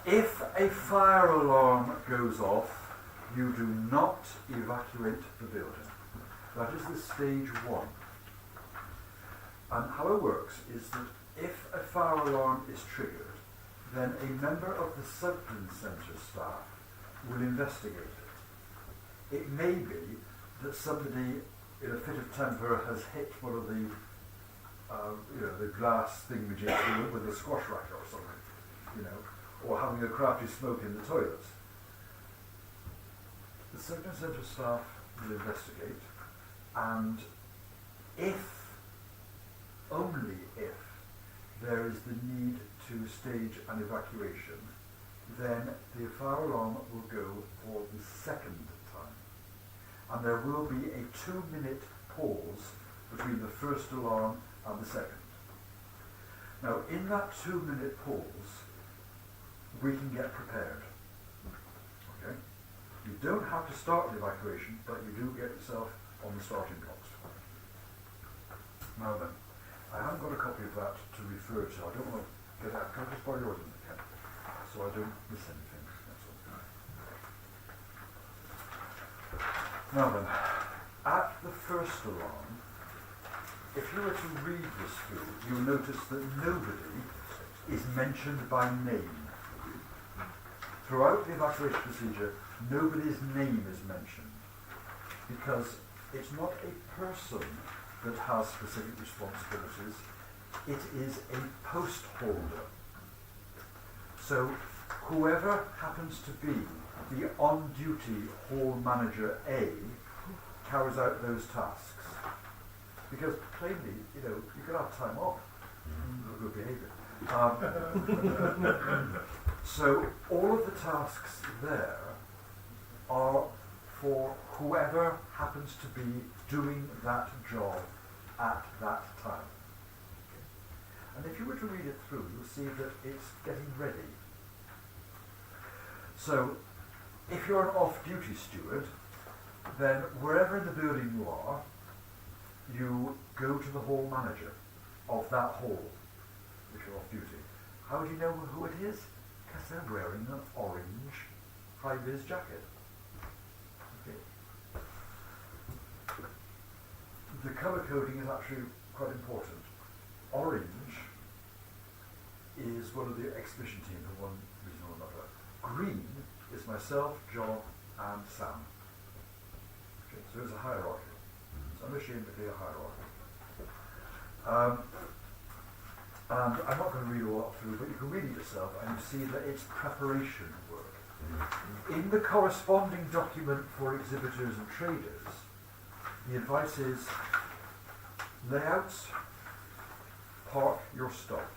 If a fire alarm goes off, you do not evacuate the building. That is the stage 1. And how it works is that if a fire alarm is triggered, then a member of the Symptom Centre staff will investigate it. It may be that somebody in a fit of temper has hit one of the the glass thingamajigs with a squash racket or something, or having a crafty smoke in the toilets. The Symptom Centre staff will investigate, and only if there is the need to stage an evacuation, then the fire alarm will go for the second time. And there will be a 2-minute pause between the first alarm and the second. Now, in that 2-minute pause, we can get prepared. Okay? You don't have to start the evacuation, but you do get yourself on the starting blocks. Now then, I haven't got a copy of that to refer to. I don't want to get out. Can I just borrow yours in the pen? So I don't miss anything. That's all. Now then, at the first alarm, if you were to read this through, you'll notice that nobody is mentioned by name. Throughout the evacuation procedure, nobody's name is mentioned, because it's not a person that has specific responsibilities, it is a post holder. So whoever happens to be the on-duty hall manager A carries out those tasks. because plainly, you know, you can have time off. Good behaviour. So all of the tasks there are for whoever happens to be doing that job at that time. And if you were to read it through, you'll see that it's getting ready. So if you're an off-duty steward, then wherever in the building you are, you go to the hall manager of that hall if you're off duty. How do you know who it is? Because they're wearing an orange high-vis jacket. Okay. The colour coding is actually quite important. Orange is one of the exhibition team for one reason or another. Green is myself, John and Sam. Okay, so it's a hierarchy. It's unashamedly a hierarchy. And I'm not going to read all up through, but you can read it yourself and you see that it's preparation work. In the corresponding document for exhibitors and traders, the advice is layouts, park your stock,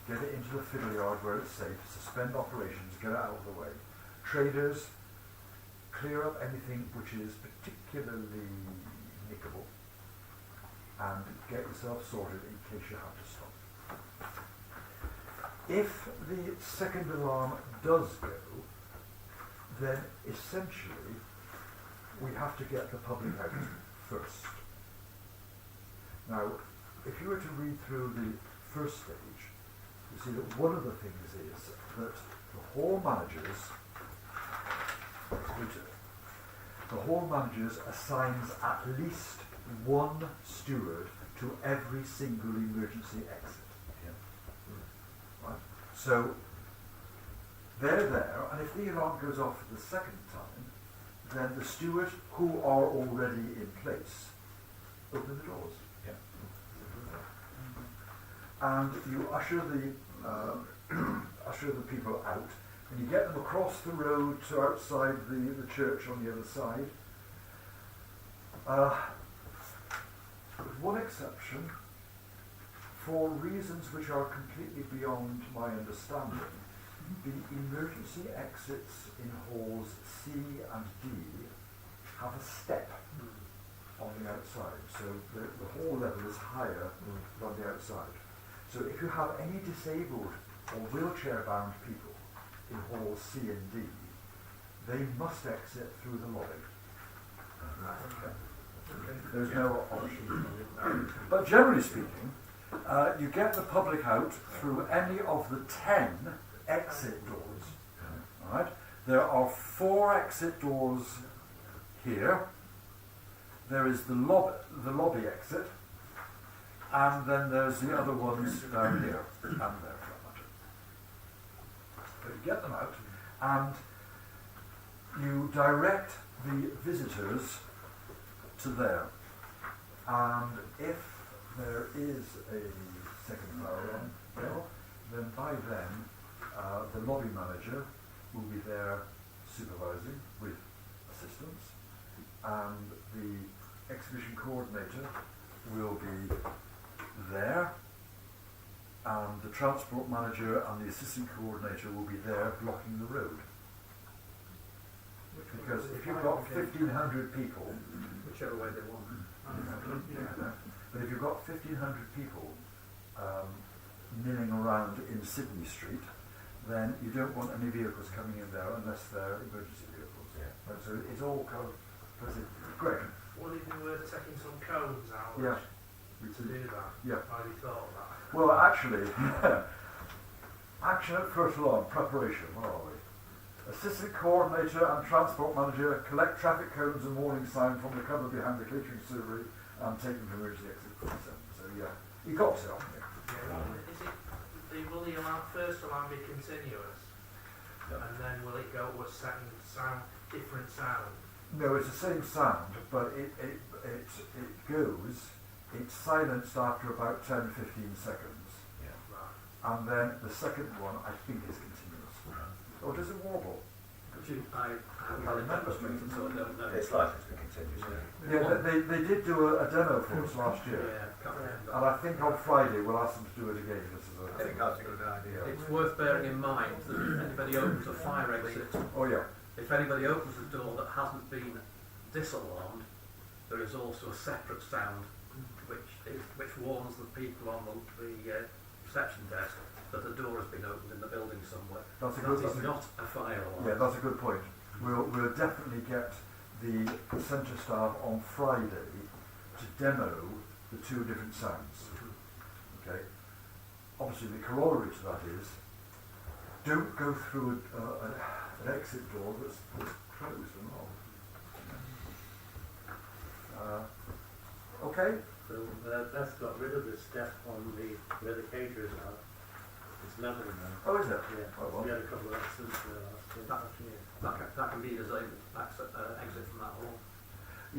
get it into the fiddle yard where it's safe, suspend operations, get it out of the way. Traders, clear up anything which is particularly nickable and get yourself sorted in case you have to stop. If the second alarm does go, then essentially we have to get the public out first. Now, if you were to read through the first stage, you see that one of the things is that the hall managers assigns at least one steward to every single emergency exit. Right? So they're there, and if the alarm goes off the second time, then the stewards who are already in place open the doors. And you usher the people out, and you get them across the road to outside the church on the other side. With one exception, for reasons which are completely beyond my understanding, the emergency exits in halls C and D have a step on the outside, so the hall level is higher than the outside. So if you have any disabled or wheelchair-bound people in halls C and D, they must exit through the lobby. Okay. There's no option. But generally speaking, you get the public out through any of the 10 exit doors. All right? There are 4 exit doors here. There is the lobby exit, and then there's the other ones down here and there for that matter. So you get them out, and you direct the visitors to there. And if there is a second fire alarm bell, then by then the lobby manager will be there supervising with assistants, and the exhibition coordinator will be there, and the transport manager and the assistant coordinator will be there blocking the road. Because if you've got 1,500 people, Whichever way they want. but if you've got 1,500 people milling around in Sydney Street, then you don't want any vehicles coming in there unless they're emergency vehicles. Right, so it's all kind of great. Would it be worth taking some cones out Yeah. to do that? Yeah. Have you thought of that? Well, actually, action at first alarm, preparation, where are we? Assistant coordinator and transport manager collect traffic cones and warning signs from the cover behind the catering server and take them to emergency exit 47. So yeah, you got it on here. Will the first alarm be continuous? Yeah. And then will it go to a second sound, different sound? No, it's the same sound, but it goes, it's silenced after about 10-15 seconds. Right. And then the second one, I think, is continuous. Or does it warble? I haven't had a demonstration, so I don't know. It's likely to be continued, isn't it? Yeah, they did do a demo for us last year, Yeah, can't remember. and I think on Friday we'll ask them to do it again. This is I think that's a good idea. It's worth bearing in mind that if anybody opens a fire exit, Oh yeah. if anybody opens a door that hasn't been disalarmed, there is also a separate sound which warns the people on the reception desk that a door has been opened in the building somewhere. That's a That good. is not a fire alarm. Yeah, that's a good point. We'll definitely get the centre staff on Friday to demo the two different sounds. Okay. Obviously, the corollary to that is don't go through an exit door that's closed and all. Okay. So that's got rid of the step on where the caterers are. It's level now. Oh, is it? Yeah. Oh, well. We had a couple of accidents there last year. That can be a exit from that hall.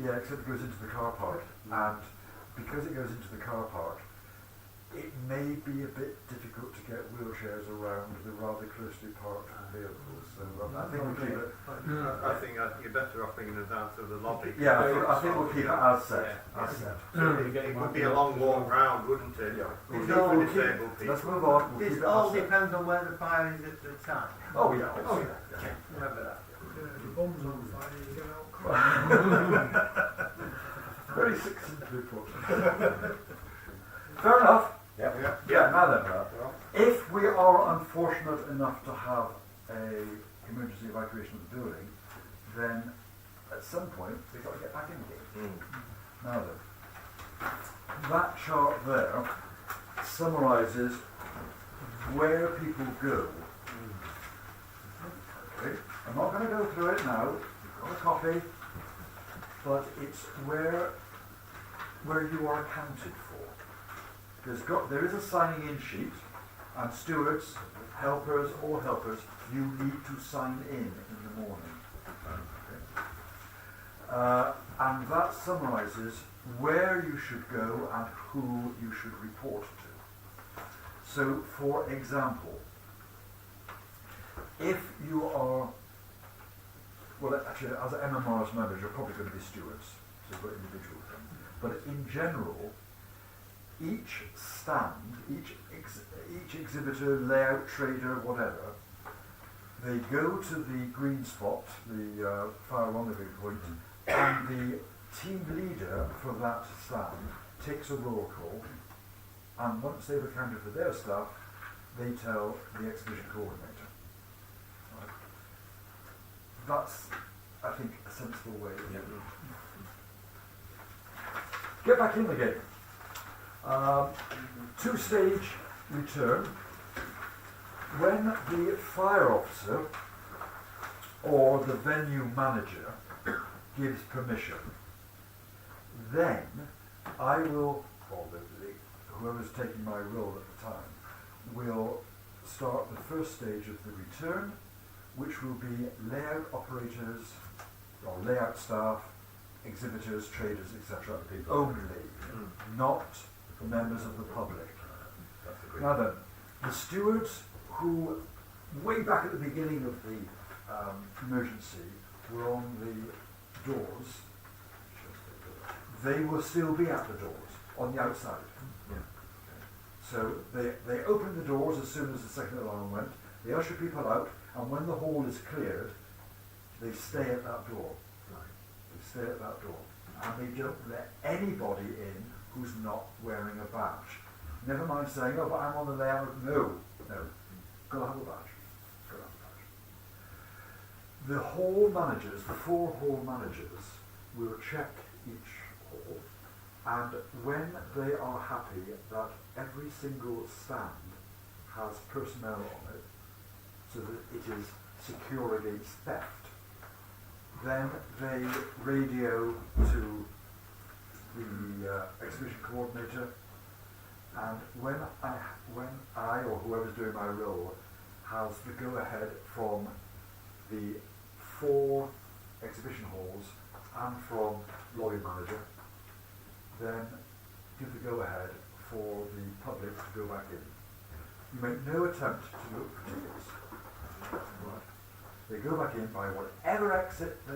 Yeah, except it goes into the car park, and because it goes into the car park, it may be a bit difficult to get wheelchairs around the rather closely parked vehicles. So I think we'll keep it. I think you're better off bringing them down to the lobby. Yeah, I think we'll keep it as set. Yeah. As set. It would be a long walk round, wouldn't it? Yeah. It's We'll not for keep- disabled people. Let's move on. We'll keep This it all as set. depends on where the fire is at the time. Oh yeah. Oh yeah. Remember that. If your bum's on fire, you get out quick. Very succinctly put. Fair enough. Yeah. Now then, if we are unfortunate enough to have a emergency evacuation of the building, then at some point we've got to get back in again. Now then, that chart there summarises where people go. Okay. I'm not going to go through it now. You've got a copy, but it's where you are accounted for. There is a signing in sheet, and stewards, helpers, you need to sign in the morning. Okay. And that summarises where you should go and who you should report to. So, for example, if you are, well, actually, as an MMRS members, you're probably going to be stewards, so you've got individual things. But in general, each stand, each exhibitor, layout, trader, whatever, they go to the green spot, the fire rendezvous point, and the team leader for that stand takes a roll call, and once they've accounted for their stuff, they tell the exhibition coordinator. Right. That's, I think, a sensible way of doing it. Get back in the game. Two-stage return. When the fire officer or the venue manager gives permission, then I will, or whoever's taking my role at the time, will start the first stage of the return, which will be layout operators or layout staff, exhibitors, traders, etc. only, not members of the public. Now then, the stewards who, way back at the beginning of the emergency, were on the doors, they will still be at the doors, on the outside. So they open the doors as soon as the second alarm went, they usher people out, and when the hall is cleared, they stay at that door. They stay at that door. And they don't let anybody in who's not wearing a badge. Never mind saying, oh, but I'm on the layout. No. Got to have a badge. The hall managers, the 4 hall managers, will check each hall, and when they are happy that every single stand has personnel on it, so that it is secure against theft, then they radio to the exhibition coordinator, and when I or whoever's doing my role has the go-ahead from the 4 exhibition halls and from lobby manager, then give the go-ahead for the public to go back in. You make no attempt to look for tickets. Right. They go back in by whatever exit they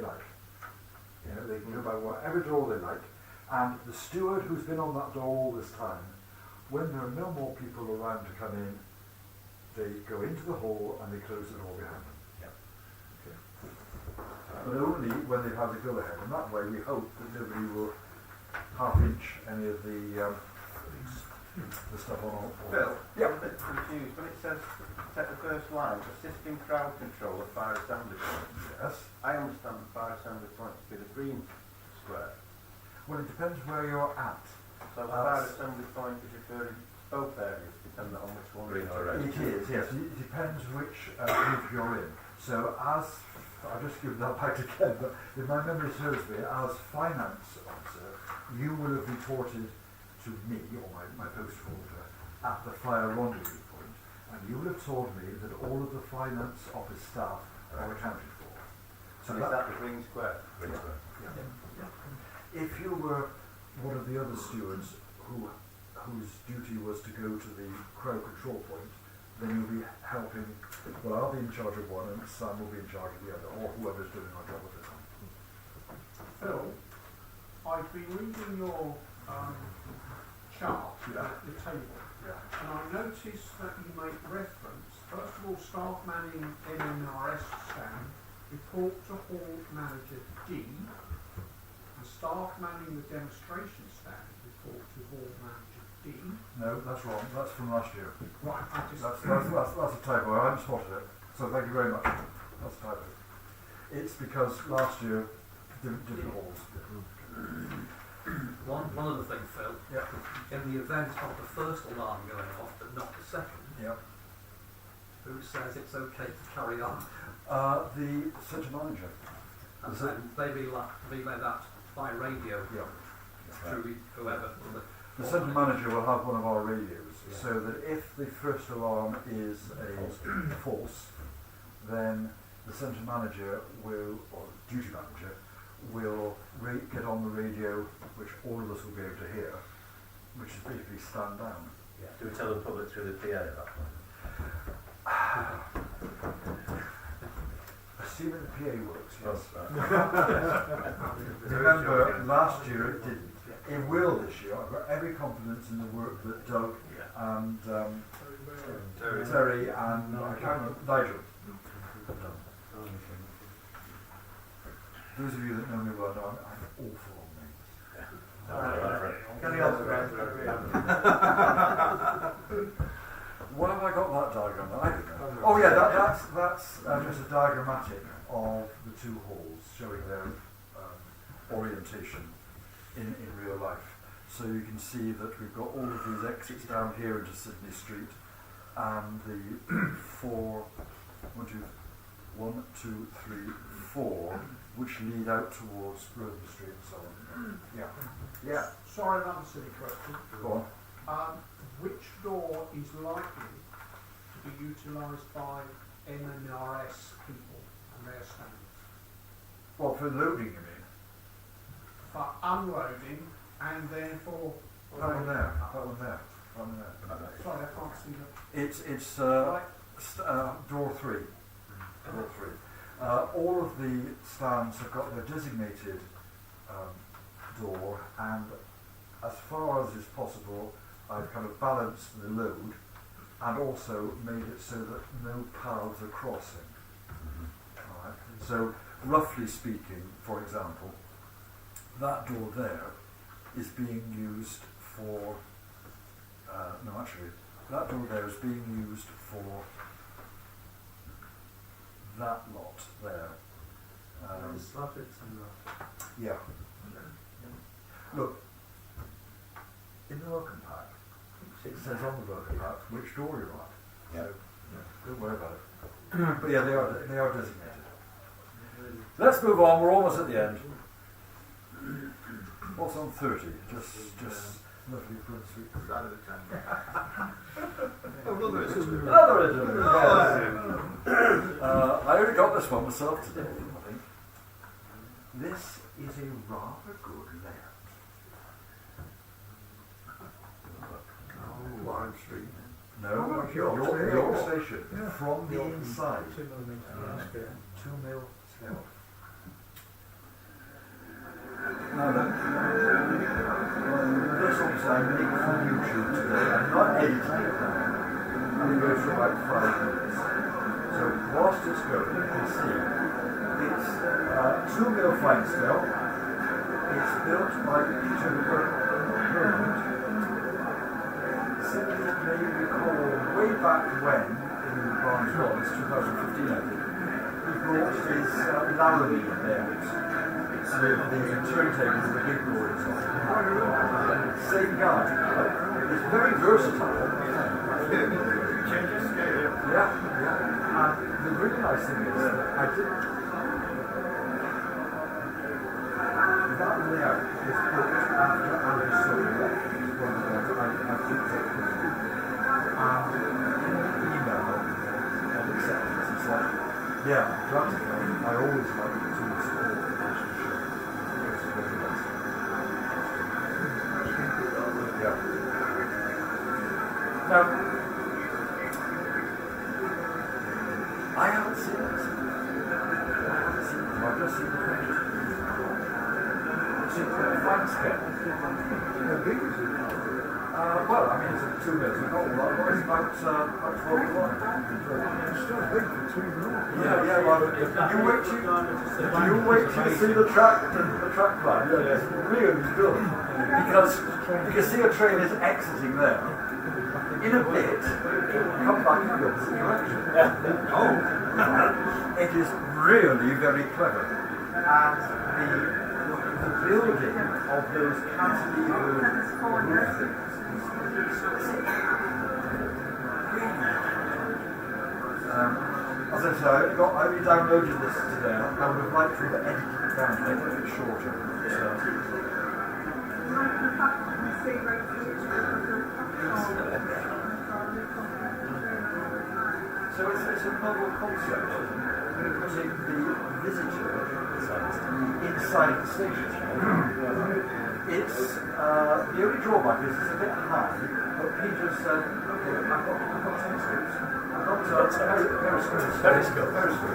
like. You know, they can go by whatever door they like. And the steward who's been on that door all this time, when there are no more people around to come in, they go into the hall and they close the door behind them. Okay. But only when they've had the go-ahead. And that way we hope that nobody will half-inch any of the stuff on. Phil, Yeah. I'm a bit confused. When it says, take the first line, assisting crowd control at fire assembly point. Yes. I understand the fire assembly point to be the green square. Well, it depends where you're at. So the fire assembly point is referring to both areas, depending on which one. Green or red. It is, yes. It depends which group you're in. So as, I'll just give that back again, but if my memory serves me, as finance officer, you will have reported to me, or my post holder, at the fire rendezvous point, and you will have told me that all of the finance office staff are accounted for. So is that the green square? Green square. If you were one of the other stewards whose duty was to go to the crowd control point, then you'll be helping, well, I'll be in charge of one and Sam will be in charge of the other, or whoever's doing our job at the time. Phil, I've been reading your chart at the table, and I noticed that you make reference, first of all, staff manning MMRS stand, report to hall manager D, and staff manning the demonstration stand, report to hall manager D. No, that's wrong. That's from last year. Right, I just... That's a typo. I haven't spotted it. So thank you very much. That's a typo. It's because last year, different halls. One other thing, Phil. Yeah. In the event of the first alarm going off, but not the second, Yeah. who says it's okay to carry on? The centre manager. And then they relay that by radio Yeah. through whoever. The centre manager will have one of our radios, so that if the first alarm is a false, then the centre manager will, or duty manager, will get on the radio, which all of us will be able to hear, which is basically stand down. Yeah. Do we tell the public through the PA at that point? Assuming the PA works, yes. Right. Remember, last year it didn't. It will this year. I've got every confidence in the work that Doug and Terry and I can't remember, Nigel have done. Those of you that know me well know I'm awful on names. Carry on. Why have I got that diagram? I don't know. Oh yeah, that's just a diagrammatic of the two halls showing their orientation in real life. So you can see that we've got all of these exits down here into Sydney Street, and the four, which lead out towards Grosvenor Street and so on. Yeah. Sorry, another silly question. Go on. Which door is likely to be utilised by MMRS people and their stands? Well, for loading, you mean? For unloading and therefore... That one there. Sorry, I can't see that. It's Right. door 3. Door 3. All of the stands have got their designated door, and as far as is possible, I've kind of balanced the load and also made it so that no paths are crossing. Alright. So, roughly speaking, for example, that door there is being used for, that door there is being used for that lot there. Yeah. Look, in the welcome pack, it says on the welcome pack which door you're at. Yeah. So, don't worry about it. But yeah, they are designated. Let's move on. We're almost at the end. What's on 30? Just lovely good sweet. Another interlude. I only got this one myself today, I think. This is a rather good layout. Warren Street. No, York Station, from the inside. 2 millimetre scale. 2 mil scale. Now then, this obviously I make for YouTube today. I'm not editing it now. I'm going to go for about 5 minutes. So whilst it's going, you can see it's 2 mil fine scale. It's built by Peter Hermit. Some of you may recall way back when, in Barnes Hall, it's 2015 I think, he brought his Laramie there. With the turntable and the big boards on. Same guy. It's very versatile. Changes scale. Yeah. And the really nice thing is that I didn't. That layout is booked after Alice Soul left. It's one of the ones I picked up with him. And in an email of acceptance, he said, yeah, practically, I always like to support the national show. Yeah. Now, I haven't seen it. I've just seen the picture. See the fine scale. How big is it? Well, I mean, it's 2 meters. It's not a lot, but it's about 12 wide. It's still big for 2 mil. Yeah. Well, you wait till you see the track plan. Yeah, it's really good because you can see a train is exiting there. In a bit, it will come back in the opposite direction. It is really very clever, and the building of those cantilever roof things. As I say, I only downloaded this today. I would have liked to have edited it down to make it a bit shorter. So it's a novel concept, putting the visitor inside the station. It's the only drawback is it's a bit high, but Peter said, okay, I've got telescopes. I've got periscopes.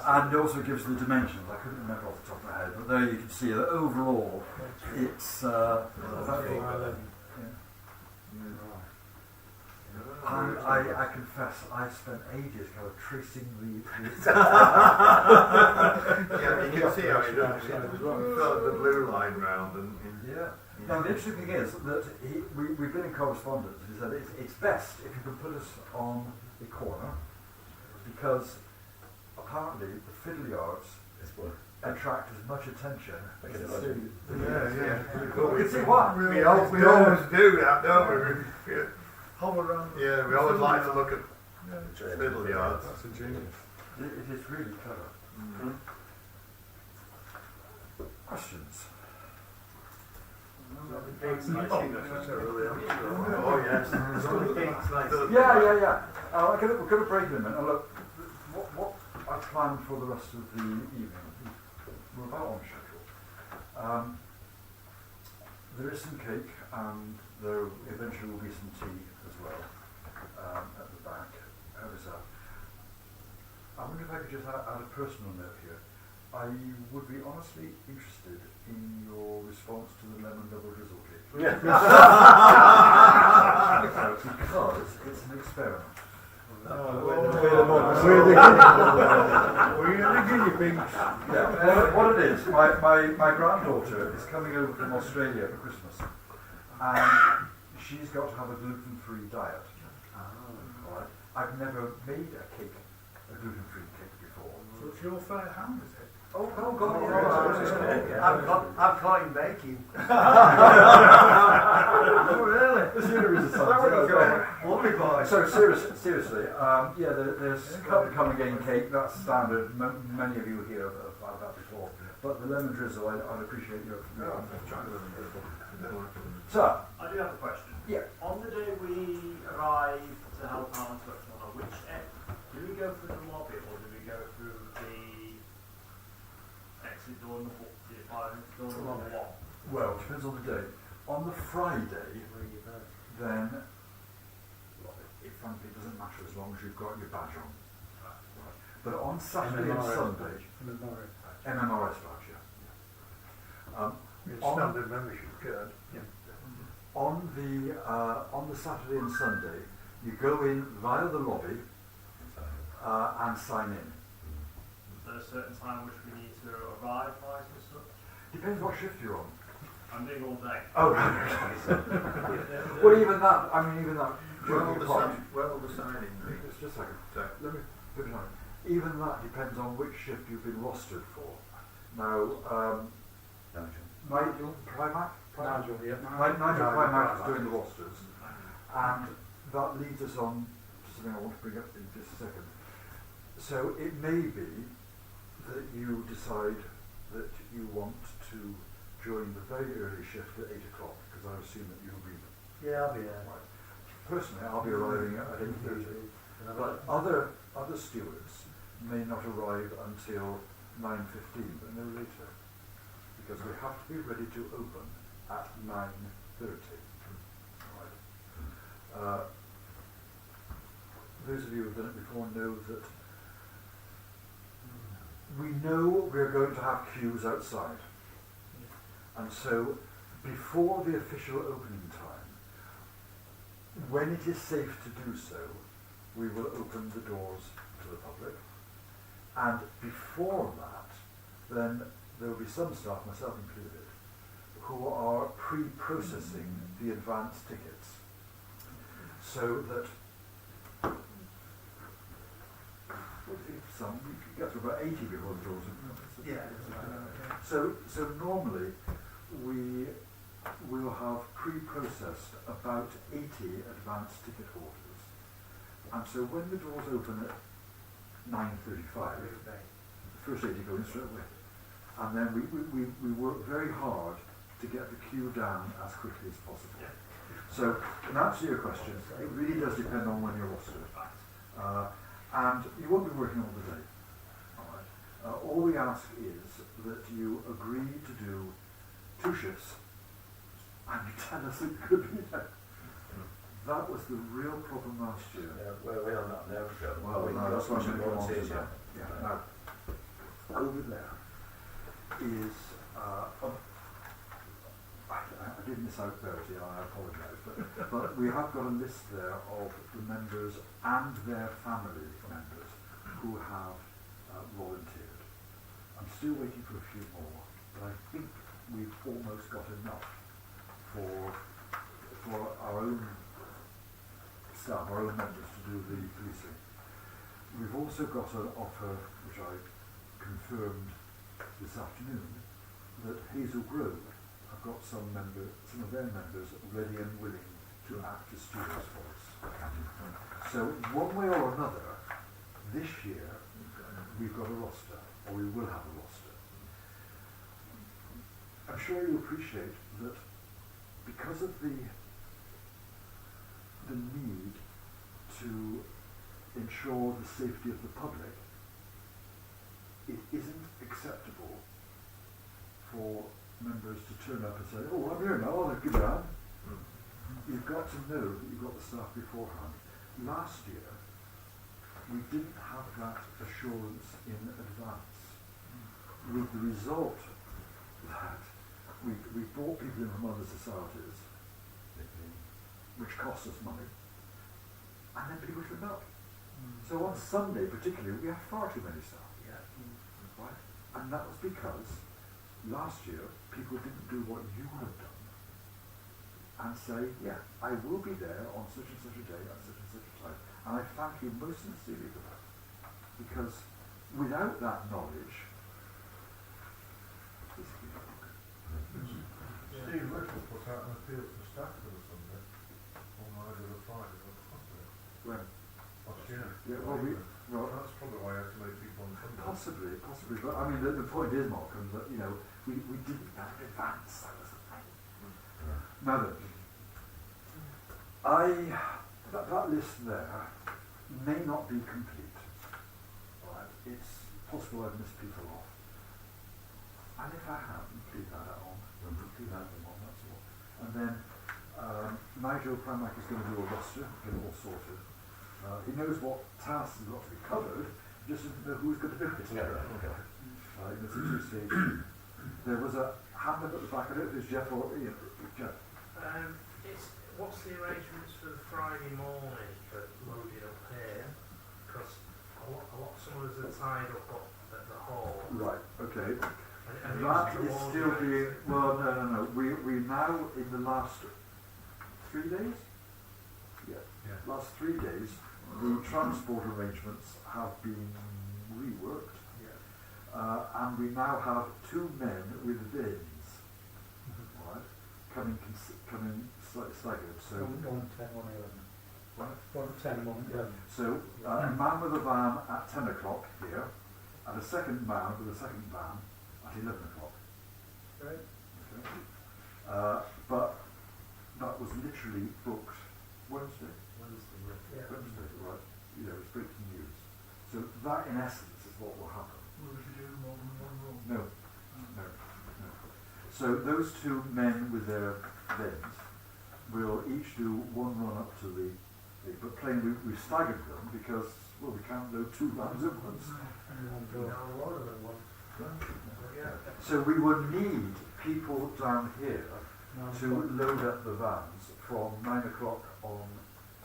And also gives the dimensions. I couldn't remember off the top of my head, but there you can see that overall it's about 411. And I confess, I spent ages kind of tracing the Yeah, you can see how he does. Felt the blue line round and. yeah. Now the interesting thing is that we've been in correspondence. He said it's best if you can put us on a corner, because apparently the fiddle yards attract as much attention as the city. Yeah. You can see why. We always do that, don't we? Hover around. Yeah, we always like to look at fiddle yards. That's ingenious. It is really clever. Questions? Oh yes. Yeah. We're going to break in a minute. Now look, what I planned for the rest of the evening, we're about on schedule. There is some cake, and there eventually will be some tea as well at the back. I wonder if I could just add a personal note here. I would be honestly interested in your response to the lemon double drizzle cake. Because it's an experiment. We're the guinea pigs. Yeah, what it is, my granddaughter is coming over from Australia for Christmas, and she's got to have a gluten-free diet. Right? I've never made a gluten-free cake before. So it's your fair hand, is it? Oh God! Yeah. I'm calling baking. Oh really? The series is something. So seriously, there's come again cake. That's standard. Many of you here have had that before. But the lemon drizzle, I'd appreciate your trying the lemon drizzle. So I do have a question. Yeah. On the day we arrive to help our instruction on which end, do we go through the lobby or do we go through the exit door in the fire door in the wall? Well, it depends on the day. On the Friday, then it frankly doesn't matter as long as you've got your badge on. Right. But on Saturday and Sunday, MMRS badge, yeah. Standard membership card. Yeah. On the Saturday and Sunday, you go in via the lobby and sign in. Is there a certain time which we need to arrive by as such? Depends what shift you're on. I'm doing all day. Oh, right. Well, even that. Where will the signing be? Just a second. Let me put it on. Even that depends on which shift you've been rostered for. Now, Nigel Primack is doing the rosters, and that leads us on to something I want to bring up in just a second. So it may be that you decide that you want to join the very early shift at 8 o'clock, because I assume that you'll be. Yeah, I'll be there. Right. Personally, I'll be arriving at 8:30, but other stewards may not arrive until 9:15, but no later, because we have to be ready to open at 9:30. Right. Those of you who've done it before know that we know we're going to have queues outside. And so, before the official opening time, when it is safe to do so, we will open the doors to the public. And before that, then there will be some staff, myself included, who are pre-processing the advance tickets, so that we could get to about 80 before the doors open. Yeah. So normally we will have pre-processed about 80 advance ticket holders, and so when the doors open at 9:35, the first 80 go in straight away, and then we work very hard to get the queue down as quickly as possible. So, in answer to your question, it really does depend on when you're rostered. And you won't be working all the day. All we ask is that you agree to do 2 shifts and you tell us that you're going to be there. That was the real problem last year. We're on that now, Joe. Well, no, that's why I'm going to go on to volunteers, that. Yeah. Now, over there is, I did miss out Verity, I apologise, but we have got a list there of the members and their family members who have volunteered. I'm still waiting for a few more, but I think we've almost got enough for our own staff, our own members to do the policing. We've also got an offer, which I confirmed this afternoon, that Hazel Grove have got some of their members ready and willing to act as stewards for us. So one way or another, this year we've got a roster, or we will have a roster. I'm sure you appreciate that because of the need to ensure the safety of the public, it isn't acceptable for members to turn up and say, oh, I'm here now, I'll give you a hand. You've got to know that you've got the staff beforehand. Last year, we didn't have that assurance in advance, with the result that we brought people in from other societies, which cost us money, and then people turned up. So on Sunday particularly, we had far too many staff. Right? And that was because last year people didn't do what you would have done and say, yeah, I will be there on such and such a day at such and such a time. And I thank you most sincerely for that. Because without that knowledge, Steve Little put out an appeal for staff for the Sunday on either the Friday or the Saturday. when Last year. yeah, well, That's probably why I had to make people on Sunday. possibly, but I mean the point is, Malcolm, that we didn't that in advance. That was the thing. Now then, that list there may not be complete. Right? It's possible I've missed people off. And if I haven't, please add that on. Please add them on, that's all. And then Nigel Prammack is going to do a roster, get it all sorted. He knows what tasks have got to be covered, he just doesn't know who's going to do it. It's a two-stage. There was a hand up at the back, I don't know if it's Jeff or Ian. Jeff. What's the arrangements for the Friday morning for loading up here? Because some of us are tied up at the hall. Right, okay. And That is still being, well, no. We now, in the last 3 days? Yeah. Last 3 days, the transport arrangements have been reworked. And we now have 2 men with bins, right, coming staggered. So 1, 10, 1, 11. What? 1, 10, 1, 11. So a man with a van at 10 o'clock here, and a second man with a second van at 11 o'clock. Right. Okay. But that was literally booked Wednesday. Yeah. Wednesday, right? It's breaking news. So that, in essence, is what will happen. Will we do more than one room? No. So those 2 men with their bins will each do 1 run up to the but plainly we staggered them because, well, we can't load 2 vans at once. So we will need people down here to load up the vans from 9 o'clock on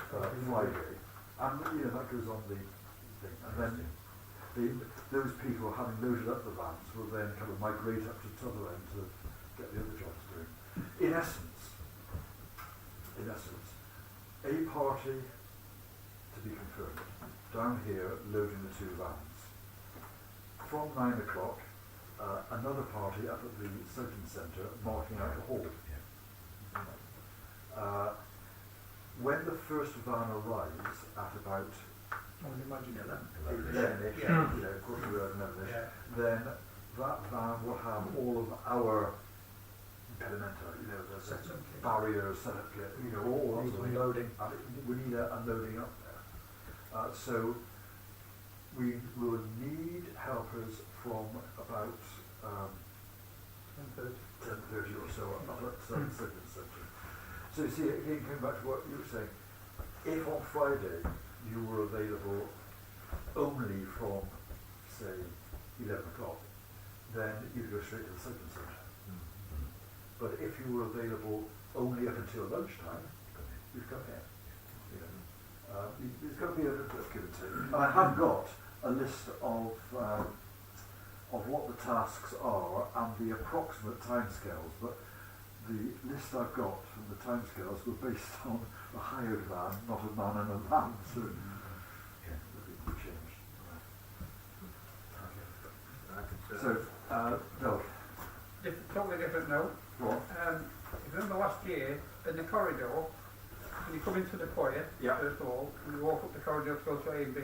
Friday, and that goes on the thing, and then those people, having loaded up the vans, will then kind of migrate up to t'other end to get the other jobs doing. In essence, a party to be confirmed down here loading the 2 vans. From 9 o'clock, another party up at the Soton Centre marking out the hall. When the first van arrives at about 11-ish, quarter to 11-ish, then that van will have all of our impedimenta, the barriers set up, all that sort of loading. We need a loading up there. So we will need helpers from about 10:30 or so up at Soton Centre. So you see, again, coming back to what you were saying, if on Friday you were available only from, say, 11 o'clock, then you'd go straight to the Soton Centre. But if you were available only up until lunchtime, you've come here. You know, there's got to be a bit of give and take. And I have got a list of what the tasks are and the approximate timescales, but the list I've got from the timescales were based on a hired man, not a man and a man, so yeah, we changed. So, no. Totally different note. What? If you remember last year, in the corridor, when you come into the foyer, Yeah. first of all, and you walk up the corridor to go to A and B,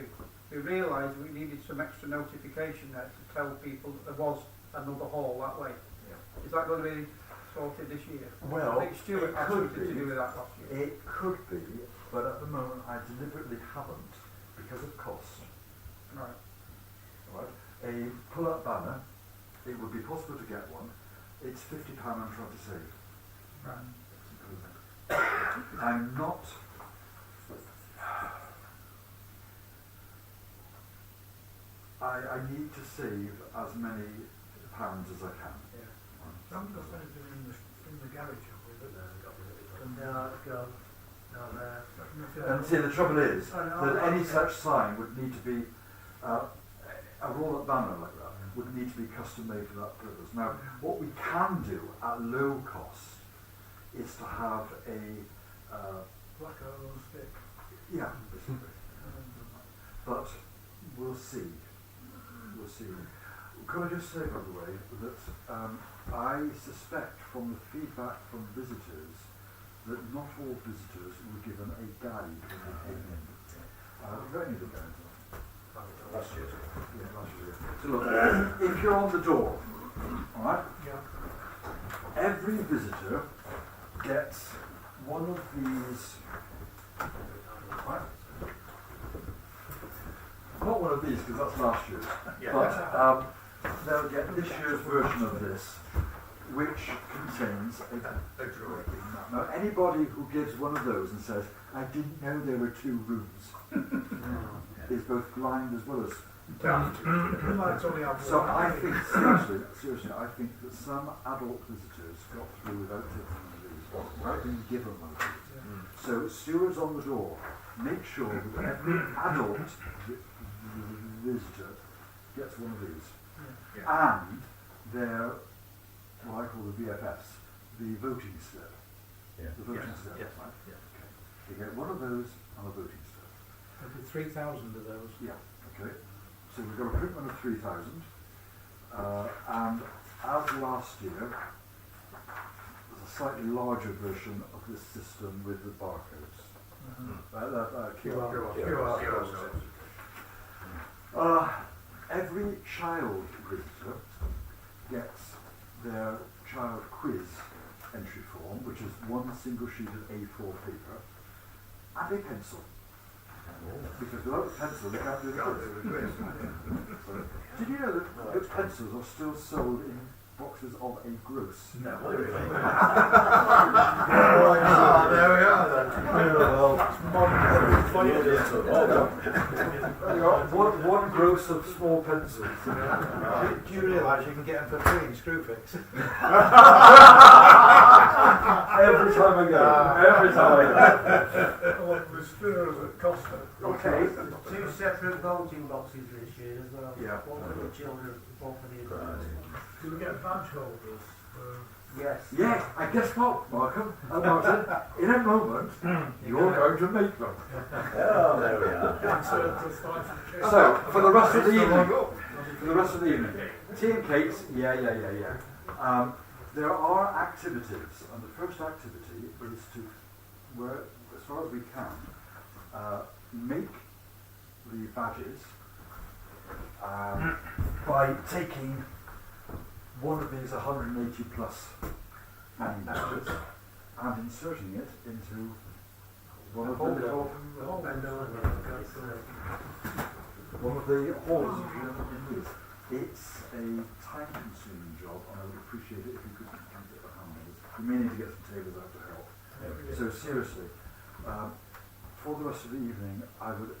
we realised we needed some extra notification there to tell people that there was another hall that way. Yeah. Is that going to be sorted this year? Well, I think Stuart it had could something to be. do with that last year. It could be, but at the moment I deliberately haven't because of cost. Right. Right? A pull-up banner, it would be possible to get one. It's £50 I'm trying to save. Right. I'm not. I need to save as many pounds as I can. Yeah. Some of the things are in the garage, have we? No, go. No, And see, the trouble is Oh, no, that any okay. such sign would need to be a roll-up banner like that would need to be custom made for that purpose. Now, what we can do at low cost is to have a Placard on a stick. yeah, basically. But we'll see. We'll see. Can I just say, by the way, that I suspect from the feedback from visitors that not all visitors were given a guide when they came in. Very good guide. Last year. Yeah, last year. So look, if you're on the door, all right, Yeah. every visitor gets one of these. Right? Not one of these because that's last year's, but they'll get this year's version of this, which contains a drawing. Now, anybody who gives one of those and says, "I didn't know there were two rooms," is both blind as well as deaf. We might only have So one. I think, seriously, I think that some adult visitors got through without taking one of these, without being given one of these. So stewards on the door, make sure that every adult visitor gets one of these. And their, what I call the VFS, the voting slip. Yeah. The voting slip, Yes. right? Yes. Okay. You get one of those and a voting slip. There'll be 3,000 of those. Yeah, okay. So we've got a printment of 3,000, and as last year, there's a slightly larger version of this system with the barcodes. Every child visitor gets their child quiz entry form, which is one single sheet of A4 paper, and a pencil. Because without a pencil, they can't do the quiz. So, did you know that those pencils are still sold in boxes of a gross? No. There we are then. One gross of small pencils. Do you realise you can get them for free in Screwfix? Every time I go. Every time I Well, the spurs at Costa. Okay. Two separate voting boxes this year as well. Yeah. One for the children, one for the adults. Do we get badge holders? Yes. Yes, and guess what, Martin? Martin, in a moment, you're going to make them. Oh, there we are. So, for the rest of the evening, tea and cakes, yeah. There are activities, and the first activity is to, as far as we can, make the badges by taking one of these 180 plus mini badges and inserting it into one of the little holes in these. It's a time-consuming job, and I would appreciate it if you could complete it behind us. We may need to get some tables out to help. So seriously, for the rest of the evening, I would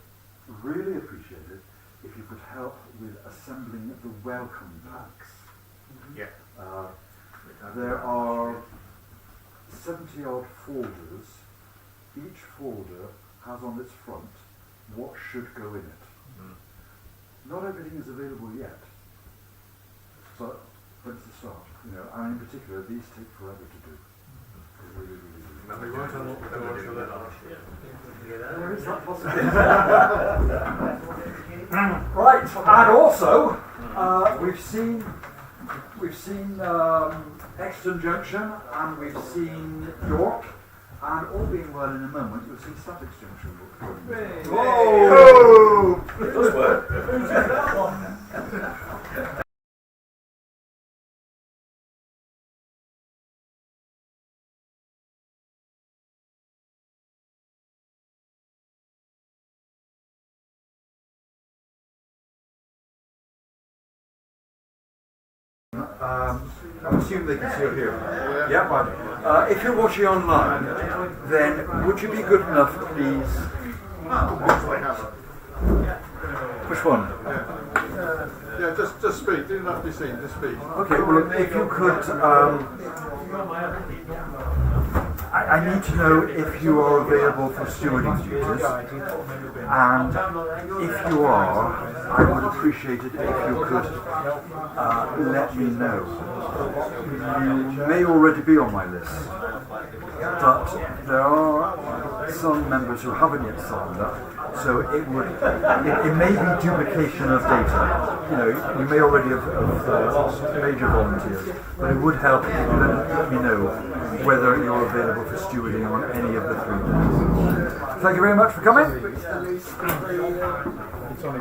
really appreciate it if you could help with assembling the welcome packs. Yeah. There are 70 odd folders. Each folder has on its front what should go in it. Not everything is available yet, but it's the start. You know, and in particular, these take forever to do. And we won't unlock the door till then. There is that possibility. Right, and also we've seen Exton Junction, and we've seen York, and all being well in a moment, you'll see Sussex Junction. Whoa! Good work. I assume they can see it here. Yeah, right. If you're watching online, then would you be good enough, please? Which one? Yeah, just speak. Didn't have to be seen. Just speak. Okay. Well, if you could, I need to know if you are available for stewarding duties, and if you are, I would appreciate it if you could let me know. You may already be on my list, but there are some members who haven't yet signed up, so it may be duplication of data. You know, you may already have major volunteers, but it would help if you let me know whether you're available for stewarding on any of the 3 days. Thank you very much for coming. It's only